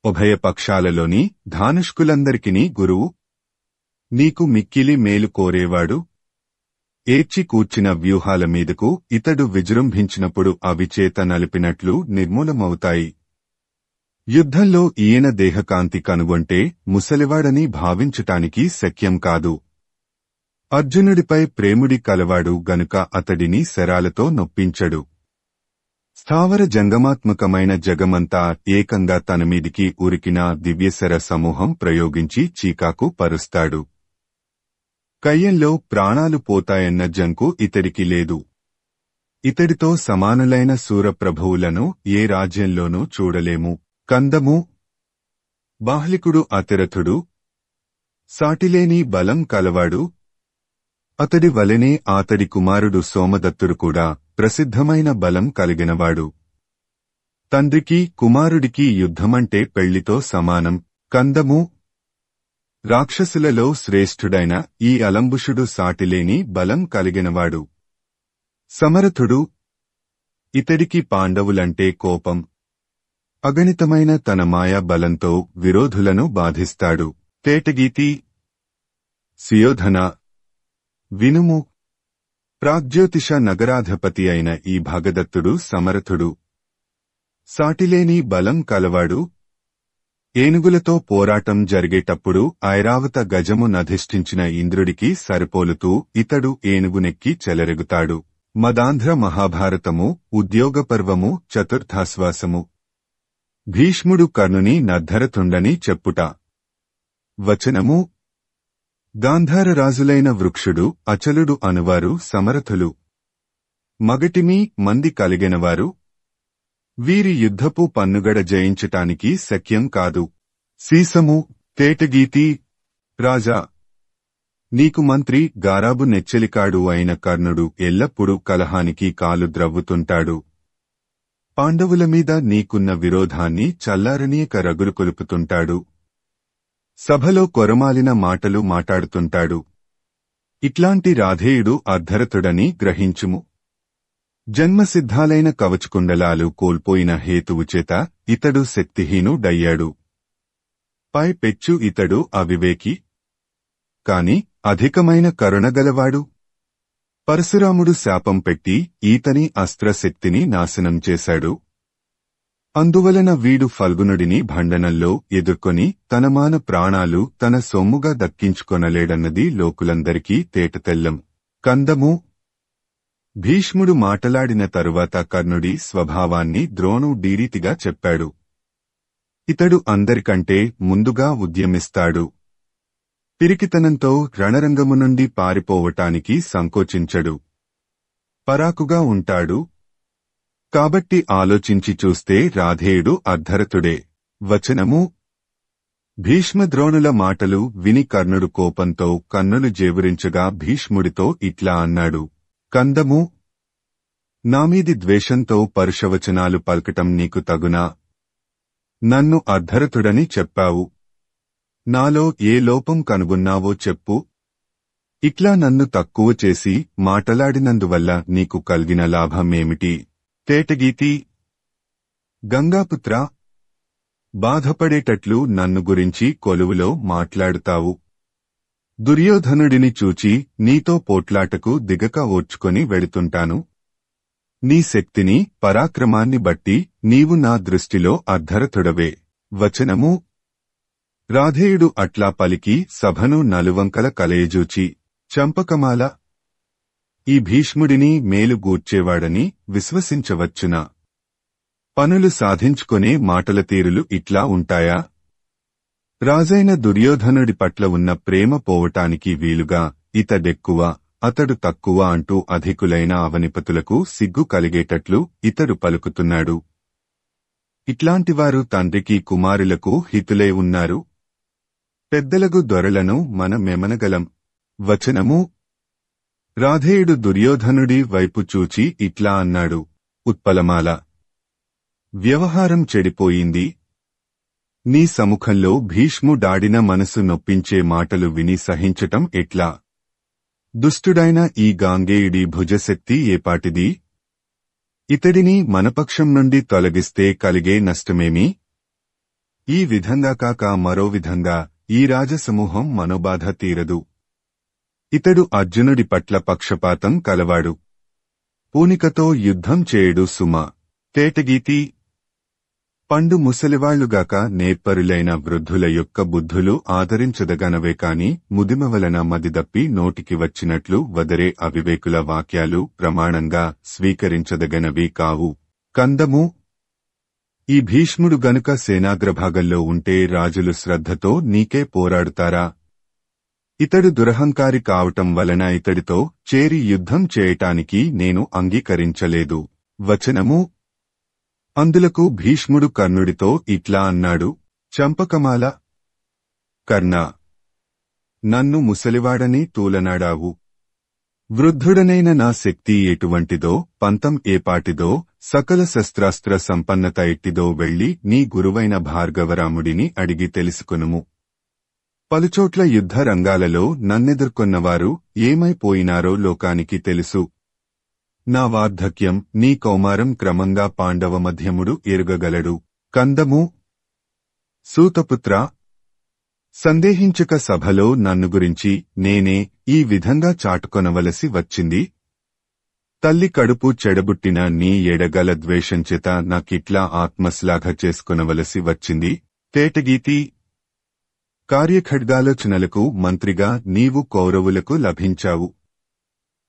ఉభయ పక్షాలలోని ధానుష్కులందరికినీ గురువు. నీకు మిక్కిలి మేలు కోరేవాడు. ఏర్చి కూర్చిన వ్యూహాల మీదకు ఇతడు విజృంభించినప్పుడు అవిచేత నలిపినట్లు నిర్మూలమవుతాయి. యుద్ధంలో ఈయన దేహకాంతి కనుగొంటే ముసలివాడని భావించటానికి శక్యం కాదు. అర్జునుడిపై ప్రేముడి కలవాడు గనుక అతడిని శరాలతో నొప్పించడు. స్థావర జంగమాత్మకమైన జగమంతా ఏకంగా తనమీదికి ఉరికిన దివ్యశర సమూహం ప్రయోగించి చీకాకు పరుస్తాడు. కయ్యంలో ప్రాణాలు పోతాయన్న జంకు ఇతడికి లేదు. ఇతడితో సమానులైన శూరప్రభువులను ఏ రాజ్యంలోనూ చూడలేము. కందము. బాహ్లికుడు అతిరథుడు. సాటిలేని బలం కలవాడు. అతడి వలెనే ఆతడి కుమారుడు సోమదత్తుడు కూడా ప్రసిద్ధమైన బలం కలిగినవాడు. తండ్రికి కుమారుడికి యుద్ధమంటే పెళ్లితో సమానం. కందము. రాక్షసులలో శ్రేష్ఠుడైన ఈ అలంబుషుడు సాటిలేని బలం కలిగినవాడు. సమరథుడు. ఇతడికి పాండవులంటే కోపం. అగణితమైన తన మాయా బలంతో విరోధులను బాధిస్తాడు. తేటగీతి. సుయోధన. వినుము. ప్రాగ్జ్యోతిష నగరాధిపతి అయిన ఈ భగదత్తుడు సమరథుడు. సాటిలేని బలం కలవాడు. ఏనుగులతో పోరాటం జరిగేటప్పుడు ఐరావత గజము నధిష్ఠించిన ఇంద్రుడికి సరిపోలుతూ ఇతడు ఏనుగునెక్కి చెలరెగుతాడు. మదాంధ్ర మహాభారతము. ఉద్యోగపర్వము. చతుర్థాశ్వాసము. భీష్ముడు కర్ణుని నద్ధరతుండని చెప్పుట. వచనము. గాంధారరాజులైన వృక్షుడు, అచలుడు అనువారు సమరథులు. మగటిమి మంది కలిగినవారు. వీరి యుద్ధపు పన్నుగడ జయించటానికి శక్యం కాదు. సీసము. తేటగీతి. రాజా, నీకు మంత్రి గారాబు నెచ్చెలికాడు అయిన కర్ణుడు ఎల్లప్పుడూ కలహానికి కాలు ద్రవ్వుతుంటాడు. పాండవుల మీద నీకున్న విరోధాన్ని చల్లారనీయక రగులు కొలుపుతుంటాడు. సభలో కొరమాలిన మాటలు మాటాడుతుంటాడు. ఇట్లాంటి రాధేయుడు అర్ధరతుడని గ్రహించుము. జన్మసిద్ధాలైన కవచకుండలాలు కోల్పోయిన హేతువుచేత ఇతడు శక్తిహీనుడయ్యాడు. పై పెచ్చు ఇతడు అవివేకి. కాని అధికమైన కరుణగలవాడు. పరశురాముడు శాపం పెట్టి ఈతని అస్త్రశక్తిని నాశనం చేశాడు. అందువలన వీడు ఫల్గునుడిని భండనంలో ఎదుర్కొని తన మాన ప్రాణాలు తన సొమ్ముగా దక్కించుకొనలేడన్నది లోకులందరికీ తేటతెల్లం. కందము. భీష్ముడు మాటలాడిన తరువాత కర్ణుడి స్వభావాన్ని ద్రోణుడీరీతిగా చెప్పాడు. ఇతడు అందరికంటే ముందుగా ఉద్యమిస్తాడు. పిరికితనంతో రణరంగము నుండి పారిపోవటానికి సంకోచించడు. పరాకుగా ఉంటాడు. కాబట్టి ఆలోచించి చూస్తే రాధేయుడు అర్ధరతుడే. వచనము. భీష్మద్రోణుల మాటలు విని కర్ణుడు కోపంతో కన్నులు జేవురించగా భీష్ముడితో ఇట్లా అన్నాడు. కందము. నామీది ద్వేషంతో పరుషవచనాలు పల్కటం నీకు తగునా? నన్ను అర్ధరతుడని చెప్పావు. నాలో ఏ లోపం కనుగొన్నావో చెప్పు. ఇట్లా నన్ను తక్కువ చేసి మాటలాడినందువల్ల నీకు కలిగిన లాభమేమిటి? తేటగీతి. గంగాపుత్ర, బాధపడేటట్లు నన్ను గురించి కొలువులో మాట్లాడుతావు. దుర్యోధనుడిని చూచి నీతో పోట్లాటకు దిగక ఓర్చుకొని వెడుతుంటాను. నీ శక్తిని పరాక్రమాన్ని బట్టి నీవు నా దృష్టిలో అర్ధరథుడవే. వచనము. రాధేయుడు అట్లా పలికి సభను నలువంకల కలయజూచి, చంపకమాల, ఈ భీష్ముడిని మేలు గూర్చేవాడని విశ్వసించవచ్చునా? పనులు సాధించుకునే మాటల తీరులు ఇట్లా ఉంటాయా? రాజైన దుర్యోధనుడి పట్ల ఉన్న ప్రేమ పోవటానికి వీలుగా ఇతడెక్కువ అతడు తక్కువ అంటూ అధికులైన అవనిపతులకు సిగ్గు కలిగేటట్లు ఇతడు పలుకుతున్నాడు. ఇట్లాంటివారు తండ్రికి కుమారులకు హితులై ఉన్నారు. పెద్దలగు దొరలను మనమెమనగలం. వచనము. రాధేయుడు దుర్యోధనుడి వైపు చూచి ఇట్లా అన్నాడు, ఉత్పలమాల, వ్యవహారం చెడిపోయింది. నీ సముఖంలో భీష్ముడాడిన మనసు నొప్పించే మాటలు విని సహించటం ఎట్లా? దుష్టుడైన ఈ గాంగేయుడి భుజశక్తి ఏపాటిది? ఇతడిని మనపక్షం నుండి తొలగిస్తే కలిగే నష్టమేమి? ఈ విధంగా కాక మరో విధంగా ఈ రాజసమూహం మనోబాధ తీరదు. ఇతడు అర్జునుడి పట్ల పక్షపాతం కలవాడు. పూనికతో యుద్ధం చేయడు సుమ. తేటగీతి. పండు ముసలివాళ్లుగాక నేర్పరులైన వృద్ధుల యొక్క బుద్ధులు ఆదరించదగనవే కాని ముదిమవలన మదిదప్పి నోటికి వచ్చినట్లు వదరే అవివేకుల వాక్యాలు ప్రమాణంగా స్వీకరించదగనవి కావు. కందము. ఈ భీష్ముడు గనుక సేనాగ్రభాగంలో ఉంటే రాజులు శ్రద్ధతో నీకే పోరాడుతారా? ఇతడు దురహంకారి కావటం వలన ఇతడితో చేరి యుద్ధం చేయటానికి నేను అంగీకరించలేదు. వచనము. అందులకు భీష్ముడు కర్ణుడితో ఇట్లా అన్నాడు, చంపకమాల, కర్ణ, నన్ను ముసలివాడని తూలనాడావు. వృద్ధుడనైన నా శక్తి ఎటువంటిదో, పంతం ఏపాటిదో, సకల శస్త్రాస్త్ర సంపన్నత ఎట్టిదో వెళ్లి నీ గురువైన భార్గవరాముడిని అడిగి తెలుసుకొనుము. పలుచోట్ల యుద్ధ రంగాలలో నన్నెదుర్కొన్నవారు ఏమైపోయినారో లోకానికి తెలుసు. నా వార్ధక్యం, నీ కౌమారం క్రమంగా పాండవ మధ్యముడు ఎరుగగలడు. కందము. సూతపుత్ర, సందేహించక సభలో నన్ను గురించి నేనే ఈ విధంగా చాటుకొనవలసి వచ్చింది. తల్లి కడుపు చెడబుట్టిన నీ ఎడగల ద్వేషంచేత నాకిట్లా ఆత్మశ్లాఘ చేసుకొనవలసి వచ్చింది. తేటగీతి. కార్యఖడ్గాలోచనలకు మంత్రిగా నీవు కౌరవులకు లభించావు.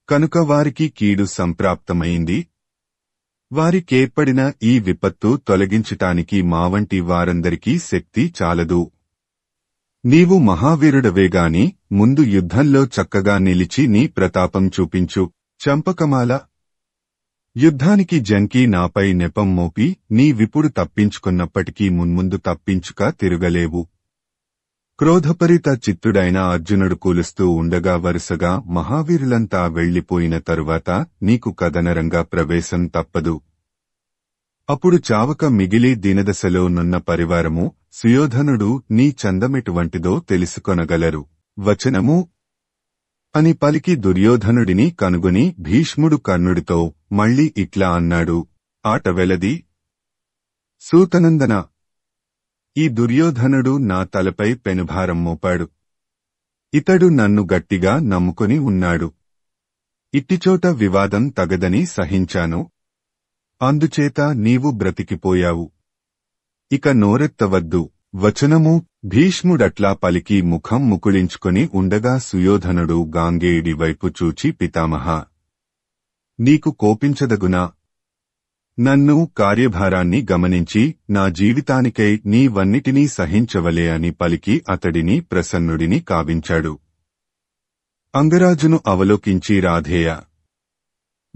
కనుక వారికి కీడు సంప్రాప్తమైంది. వారికేర్పడిన ఈ విపత్తు తొలగించటానికి మావంటి వారందరికీ శక్తి చాలదు. నీవు మహావీరుడవేగాని ముందు యుద్ధంలో చక్కగా నిలిచి నీ ప్రతాపం చూపించు. చంపకమాల, యుద్ధానికి జంకి నాపై నెపం మోపి నీ విపుడు తప్పించుకున్నప్పటికీ మున్ముందు తప్పించుక తిరగలేవు. క్రోధపరిత చిత్తుడైన అర్జునుడు కూలుస్తూ ఉండగా వరుసగా మహావీరులంతా వెళ్లిపోయిన తరువాత నీకు కదనరంగా ప్రవేశం తప్పదు. అప్పుడు చావక మిగిలి దీనదశలో నున్న పరివారము సుయోధనుడు నీ చందమెటువంటిదో తెలుసుకొనగలరు. వచనము. అని పలికి దుర్యోధనుడిని కనుగొని భీష్ముడు కర్ణుడితో మళ్ళీ ఇట్లా అన్నాడు, ఆట వెలది. సూతనందన, ఈ దుర్యోధనుడు నా తలపై పెనుభారం మోపాడు. ఇతడు నన్ను గట్టిగా నమ్ముకొని ఉన్నాడు. ఇట్టిచోట వివాదం తగదని సహించాను. అందుచేత నీవు బ్రతికిపోయావు. ఇక నోరెత్తవద్దు. వచనము. భీష్ముడట్లా పలికి ముఖం ముకుళించుకొని ఉండగా సుయోధనుడు గాంగేయుడి వైపు చూచి పితామహా, నీకు కోపించదగునా? నన్ను కార్యభారాన్ని గమనించి నా జీవితానికై నీవన్నిటినీ సహించవలే అని పలికి అతడిని ప్రసన్నుడిని కావించాడు. అంగరాజును అవలోకించి రాధేయ,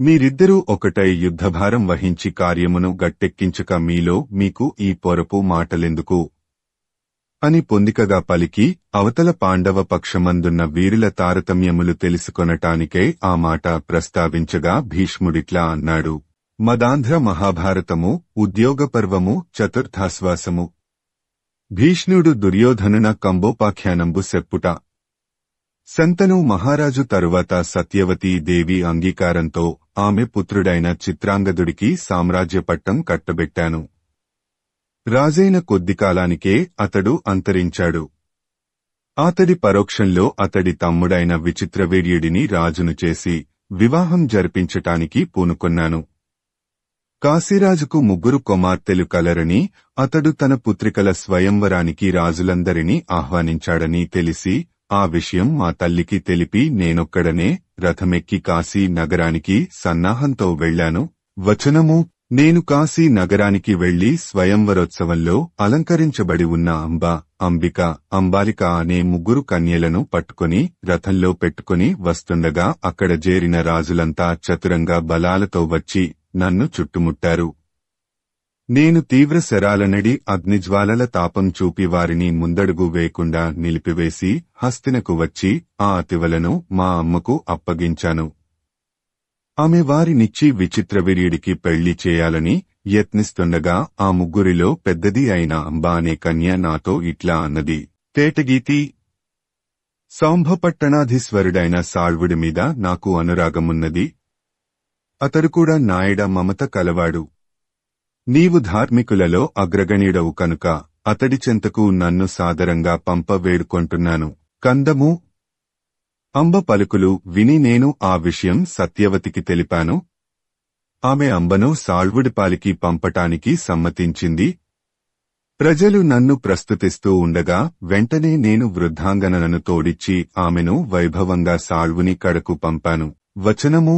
మీరిద్దరూ ఒకటై యుద్ధభారం వహించి కార్యమును గట్టెక్కించక మీలో మీకు ఈ పొరపు మాటలెందుకు అని పొందికగా పలికి అవతల పాండవ పక్షమందున్న వీరుల తారతమ్యములు తెలుసుకొనటానికై ఆ మాట ప్రస్తావించగా భీష్ముడిట్లా అన్నాడు, మదాంధ్ర మహాభారతము ఉద్యోగపర్వము చతుర్థాశ్వాసము. భీష్ముడు దుర్యోధనున కంబోపాఖ్యానంబు సెప్పుట. శంతను మహారాజు తరువాత సత్యవతీ దేవి అంగీకారంతో ఆమె పుత్రుడైన చిత్రాంగదుడికి సామ్రాజ్యపట్టం కట్టబెట్టాను. రాజైన కొద్దికాలానికే అతడు అంతరించాడు. అతడి పరోక్షంలో అతడి తమ్ముడైన విచిత్రవీర్యుడిని రాజును చేసి వివాహం జరిపించటానికి పూనుకొన్నాను. కాశీరాజుకు 3 కుమార్తెలు కలరని, అతడు తన పుత్రికల స్వయంవరానికి రాజులందరినీ ఆహ్వానించాడని తెలిసి ఆ విషయం మా తల్లికి తెలిపి నేనొక్కడనే రథమెక్కి కాశీ నగరానికి సన్నాహంతో వెళ్లాను. వచనము: నేను కాశీ నగరానికి వెళ్లి స్వయంవరోత్సవంలో అలంకరించబడి ఉన్న అంబిక, అంబాలిక అనే 3 కన్యలను పట్టుకుని రథంలో పెట్టుకుని వస్తుండగా అక్కడ చేరిన రాజులంతా చతురంగ బలాలతో వచ్చి నన్ను చుట్టుముట్టారు. నేను తీవ్ర శరాలనడి అగ్నిజ్వాలల తాపం చూపి వారిని ముందడుగు వేయకుండా నిలిపివేసి హస్తినకు వచ్చి ఆ అతివలను మా అమ్మకు అప్పగించాను. ఆమె వారినిచ్చి విచిత్రవీర్యుడికి పెళ్లి చేయాలని యత్నిస్తుండగా ఆ 3 పెద్దది అయిన అంబ అనే కన్య నాతో ఇట్లా అన్నది: తేటగీతి, సాంభపట్టణాధీశ్వరుడైన సాళ్వుడి మీద నాకు అనురాగమున్నది. అతడు కూడా నాయడ మమత కలవాడు. నీవు ధార్మికులలో అగ్రగణ్యుడవు కనుక అతడి చెంతకు నన్ను సాదరంగా పంప వేడుకొంటున్నాను. కందము. అంబ పలుకులు విని నేను ఆ విషయం సత్యవతికి తెలిపాను. ఆమె అంబను సాళ్వుడిపాలికి పంపటానికి సమ్మతించింది. ప్రజలు నన్ను ప్రస్తుతిస్తూ ఉండగా వెంటనే నేను వృద్ధాంగనను తోడిచ్చి ఆమెను వైభవంగా సాళ్వుని కడకు పంపాను. వచనము: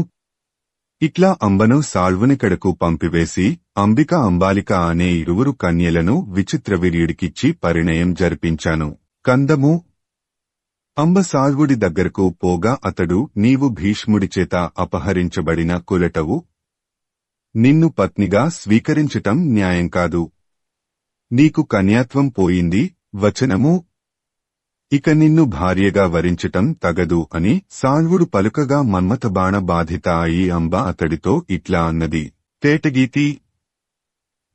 ఇట్లా అంబను సాళ్వుని కడకు పంపివేసి అంబిక, అంబాలిక అనే 2 కన్యలను విచిత్రవీర్యుడికిచ్చి పరిణయం జరిపించాను. కందము. అంబ సాళ్వుడి దగ్గరకు పోగా అతడు, నీవు భీష్ముడిచేత అపహరించబడిన కులటవు. నిన్ను పత్నిగా స్వీకరించటం న్యాయం కాదు. నీకు కన్యాత్వం పోయింది. వచనము: ఇక నిన్ను భార్యగా వరించటం తగదు అని సాళ్వుడు పలుకగా మన్మథబాణ బాధిత అయి అంబ అతడితో ఇట్లా అన్నది: తేటగీతి,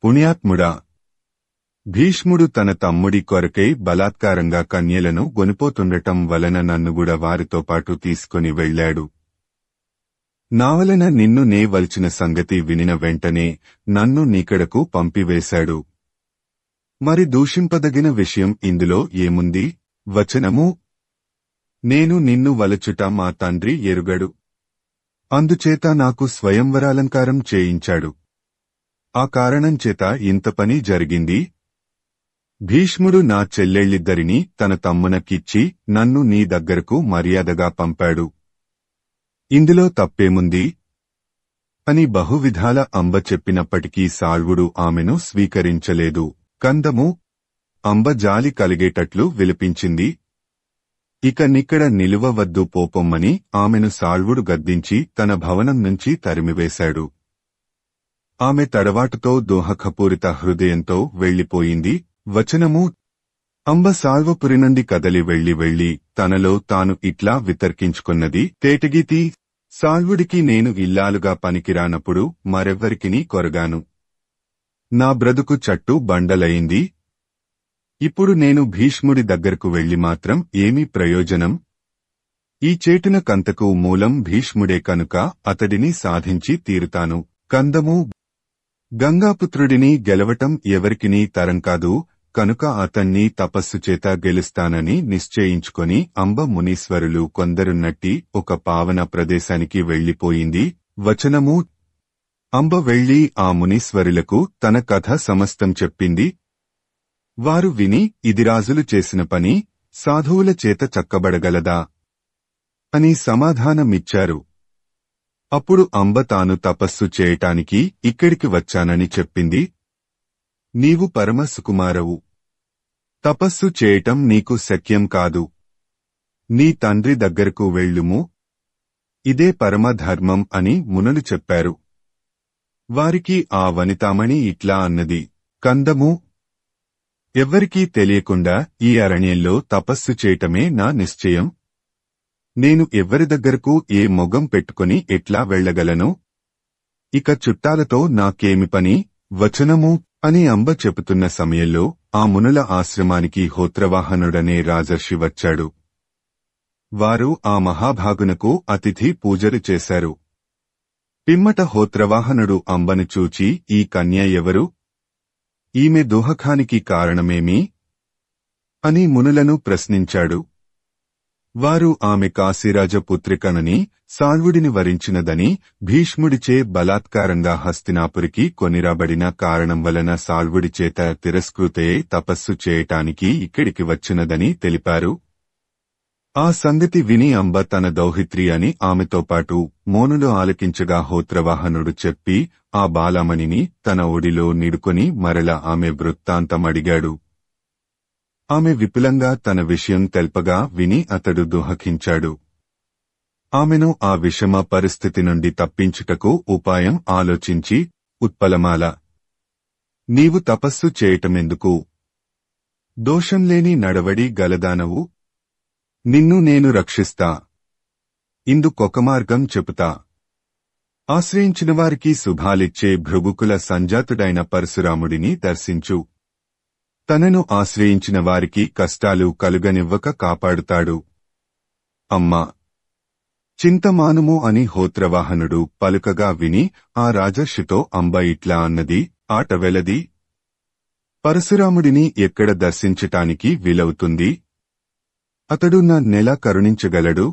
పుణ్యాత్ముడా! భీష్ముడు తన తమ్ముడి కొరకై బలాత్కారంగా కన్యలను గొనిపోతుండటం వలన నన్నుగూడా వారితో పాటు తీసుకుని వెళ్లాడు. నావలన నిన్ను నే వలిచిన సంగతి వినిన వెంటనే నన్ను నీకడకు పంపివేశాడు. మరి దూషింపదగిన విషయం ఇందులో ఏముంది? వచనము: నేను నిన్ను వలచుట మా తండ్రి ఎరుగడు. అందుచేత నాకు స్వయంవరాలంకారం చేయించాడు. ఆ కారణంచేత ఇంత పని జరిగింది. భీష్ముడు నా చెల్లెళ్ళిద్దరినీ తన తమ్మునకిచ్చి నన్ను నీ దగ్గరకు మర్యాదగా పంపాడు. ఇందులో తప్పేముంది అని బహువిధాల అంబ చెప్పినప్పటికీ సాళ్వుడు ఆమెను స్వీకరించలేదు. కందము. అంబ జాలి కలిగేటట్లు విలపించింది. ఇక నిక్కడ నిలువవద్దు పోపొమ్మని ఆమెను సాళ్వుడు గద్దించి తన భవనం నుంచి తరిమివేశాడు. ఆమె తడవాటుతో దోహకపూరిత హృదయంతో వెళ్లిపోయింది. వచనము: అంబ సాళ్వపురి నుండి కదలి వెళ్లి తనలో తాను ఇట్లా వితర్కించుకున్నది: తేటగీతి, సాళ్వుడికి నేను ఇల్లాలుగా పనికిరానప్పుడు మరెవ్వరికినీ కొరగాను. నా బ్రతుకు చట్టు బండలయింది. ఇప్పుడు నేను భీష్ముడి దగ్గరకు వెళ్లి మాత్రం ఏమీ ప్రయోజనం? ఈ చేటున కంతకు మూలం భీష్ముడే కనుక అతడిని సాధించి తీరుతాను. కందము. గంగాపుత్రుడిని గెలవటం ఎవరికినీ తరం కాదు కనుక అతన్ని తపస్సుచేత గెలుస్తానని నిశ్చయించుకొని అంబ మునీశ్వరులు కొందరున్నట్టి ఒక పావన ప్రదేశానికి వెళ్లిపోయింది. వచనము: అంబ వెళ్లి ఆ మునీశ్వరులకు తన కథ సమస్తం చెప్పింది. వారు విని, ఇది రాజులు చేసిన పని, సాధువుల చేత చక్కబడగలదా అని సమాధానమిచ్చారు. అప్పుడు అంబ తాను తపస్సు చేయటానికి ఇక్కడికి వచ్చానని చెప్పింది. నీవు పరమ సుకుమారవు. తపస్సు చేయటం నీకు శక్యం కాదు. నీ తండ్రి దగ్గరకు వెళ్ళుము. ఇదే పరమధర్మం అని మునులు చెప్పారు. వారికి ఆ వనితామణి ఇట్లా అన్నది: కందము. ఎవ్వరికీ తెలియకుండా ఈ అరణ్యంలో తపస్సు చేయటమే నా నిశ్చయం. నేను ఎవ్వరి దగ్గరకు ఏ మొగం పెట్టుకుని ఎట్లా వెళ్లగలను? ఇక చుట్టాలతో నాకేమి పని? వచనము అని అంబ చెబుతున్న సమయంలో ఆ మునుల ఆశ్రమానికి హోత్రవాహనుడనే రాజర్షి వచ్చాడు. వారు ఆ మహాభాగునకు అతిథి పూజలు చేశారు. పిమ్మట హోత్రవాహనుడు అంబను చూచి, ఈ కన్య ఎవరు? ఈమె దుహకానికి కారణమేమి అని మునులను ప్రశ్నించాడు. వారు ఆమె కాశీరాజపుత్రికనని సాల్వుడిని వరించినదని భీష్ముడిచే బలాత్కారంగా హస్తినాపురికి కొనిరాబడిన కారణం వలన సాల్వుడిచేత తిరస్కృతయే తపస్సు చేయటానికి ఇక్కడికి వచ్చినదని తెలిపారు. ఆ సంగతి విని అంబ తన దౌహిత్రి అని ఆమెతో పాటు మోనులు ఆలకించగా హోత్రవాహనుడు చెప్పి ఆ బాలమణిని తన ఒడిలో నిడుకొని మరల ఆమె వృత్తాంతమడిగాడు. ఆమె విపులంగా తన విషయం తెల్పగా విని అతడు దుఃఖించాడు. ఆమెను ఆ విషమ పరిస్థితి నుండి తప్పించుటకు ఉపాయం ఆలోచించి, ఉత్పలమాల, నీవు తపస్సు చేయటమెందుకు? దోషంలేని నడవడి గలదానవు. నిన్ను నేను రక్షిస్తా. ఇందుకొక మార్గం చెబుతా. ఆశ్రయించిన వారికి శుభాలిచ్చే భృగుకుల సంజాతుడైన పరశురాముడిని దర్శించు. తనను ఆశ్రయించిన వారికి కష్టాలు కలుగనివ్వక కాపాడుతాడు. అమ్మా, చింతమానుము అని హోత్రవాహనుడు పలుకగా విని ఆ రాజర్షితో అంబ ఇట్లా అన్నది, ఆట వెలది. పరశురాముడిని ఎక్కడ దర్శించటానికి వీలవుతుంది? అతడు నన్నెలా కరుణించగలడు?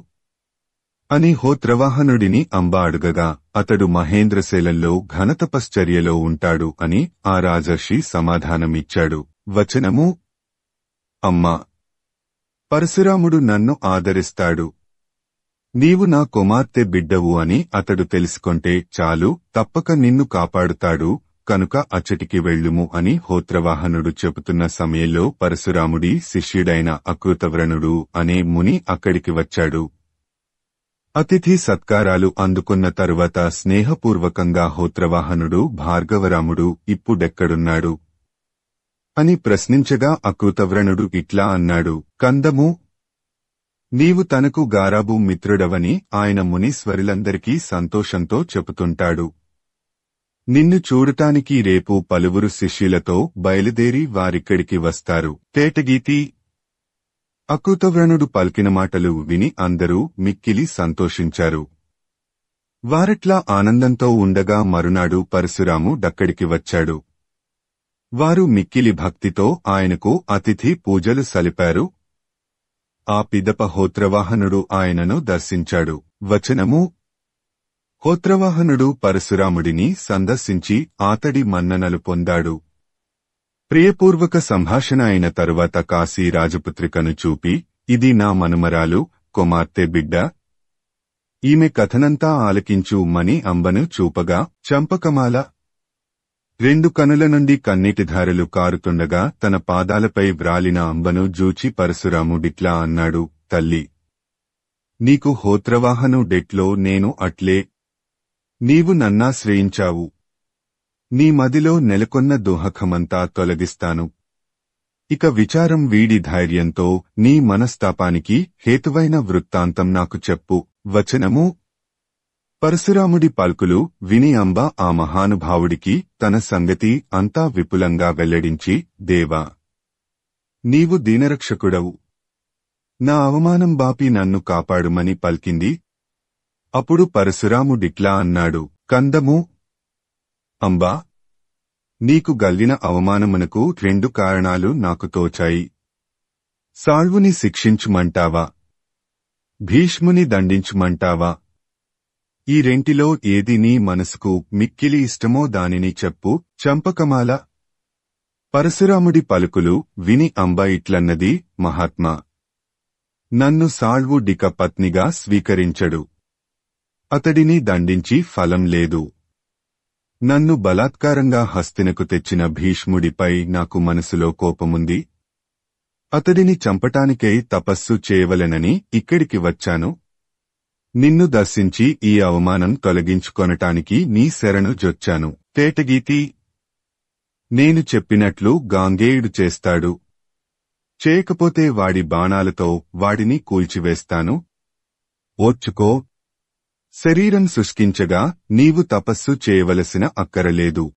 అని హోత్రవాహనుడిని అంబ అడుగగా అతడు మహేంద్రశైలంలో ఘనతపశ్చర్యలో ఉంటాడు అని ఆ రాజర్షి సమాధానమిచ్చాడు. వచనము: అమ్మా, పరశురాముడు నన్ను ఆదరిస్తాడు. నీవు నా కుమార్తె బిడ్డవు అని అతడు తెలుసుకొంటే చాలు, తప్పక నిన్ను కాపాడుతాడు, కనుక అచ్చటికి వెళ్ళుము అని హోత్రవాహనుడు చెబుతున్న సమయంలో పరశురాముడి శిష్యుడైన అకృతవ్రణుడు అనే ముని అక్కడికి వచ్చాడు. అతిథి సత్కారాలు అందుకున్న తరువాత స్నేహపూర్వకంగా హోత్రవాహనుడు భార్గవరాముడు ఇప్పుడెక్కడున్నాడు అని ప్రశ్నించగా అకృతవ్రణుడు ఇట్లా అన్నాడు. కందము, నీవు తనకు గారాబు మిత్రుడవని ఆయన మునీశ్వరులందరికీ సంతోషంతో చెబుతుంటాడు. నిన్ను చూడటానికి రేపు పలువురు శిష్యులతో బయలుదేరి వారిక్కడికి వస్తారు. తేటగీతి. అకృతవ్రణుడు పలికిన మాటలు విని అందరూ మిక్కిలి సంతోషించారు. వారట్లా ఆనందంతో ఉండగా మరునాడు పరశురాము డక్కడికి వచ్చాడు. వారు మిక్కిలి భక్తితో ఆయనకు అతిథి పూజలు సలిపారు. ఆ పిదప హోత్రవాహనుడు ఆయనను దర్శించాడు. వచనము: హోత్రవాహనుడు పరశురాముడిని సందర్శించి ఆతడి మన్ననలు పొందాడు. ప్రియపూర్వక సంభాషణ అయిన తరువాత కాశీ రాజపుత్రికను చూపి, ఇది నా మనుమరాలు, కుమార్తె బిడ్డ. ఈమె కథనంతా ఆలకించు మని అంబను చూపగా, చంపకమాల. 2 కనుల నుండి కన్నీటిధారలు కారుతుండగా తన పాదాలపై వ్రాలిన అంబను జూచి పరశురాముడిట్లా అన్నాడు. తల్లి, నీకు హోత్రవాహనుడెట్లో నేను అట్లే. నీవు నన్నాశ్రయించావు. నీ మదిలో నెలకొన్న దుఃఖమంతా తొలగిస్తాను. ఇక విచారం వీడి ధైర్యంతో నీ మనస్తాపానికి హేతువైన వృత్తాంతం నాకు చెప్పు. వచనము: పరశురాముడి పలుకులు విని అంబ ఆ మహానుభావుడికి తన సంగతి అంతా విపులంగా వెల్లడించి, దేవా, నీవు దీనరక్షకుడవు. నా అవమానం బాపి నన్ను కాపాడుమని పలికింది. అప్పుడు పరశురాముడిట్లా అన్నాడు. కందము, అంబా, నీకు గల్గిన అవమానమునకు 2 కారణాలు నాకు తోచాయి. సాల్వుని శిక్షించుమంటావా? భీష్ముని దండించుమంటావా? ఈ రెంటిలో ఏది నీ మనసుకు మిక్కిలి ఇష్టమో దానిని చెప్పు. చంపకమాల. పరశురాముడి పలుకులు విని అంబ ఇట్లన్నది. మహాత్మా, నన్ను సాల్వుడిక పత్నిగా స్వీకరించడు. అతడిని దండించి ఫలం లేదు. నన్ను బలాత్కారంగా హస్తినకు తెచ్చిన భీష్ముడిపై నాకు మనసులో కోపముంది. అతడిని చంపటానికై తపస్సు చేయవలెనని ఇక్కడికి వచ్చాను. నిన్ను దర్శించి ఈ అవమానం తొలగించుకొనటానికి నీ శరణు జొచ్చాను. తేటగీతి. నేను చెప్పినట్లు గాంగేయుడు చేస్తాడు. చేయకపోతే వాడి బాణాలతో వాడిని కూల్చివేస్తాను. ఓర్చుకో. శరీరం శుష్కించగా నీవు తపస్సు చేయవలసిన అక్కరలేదు.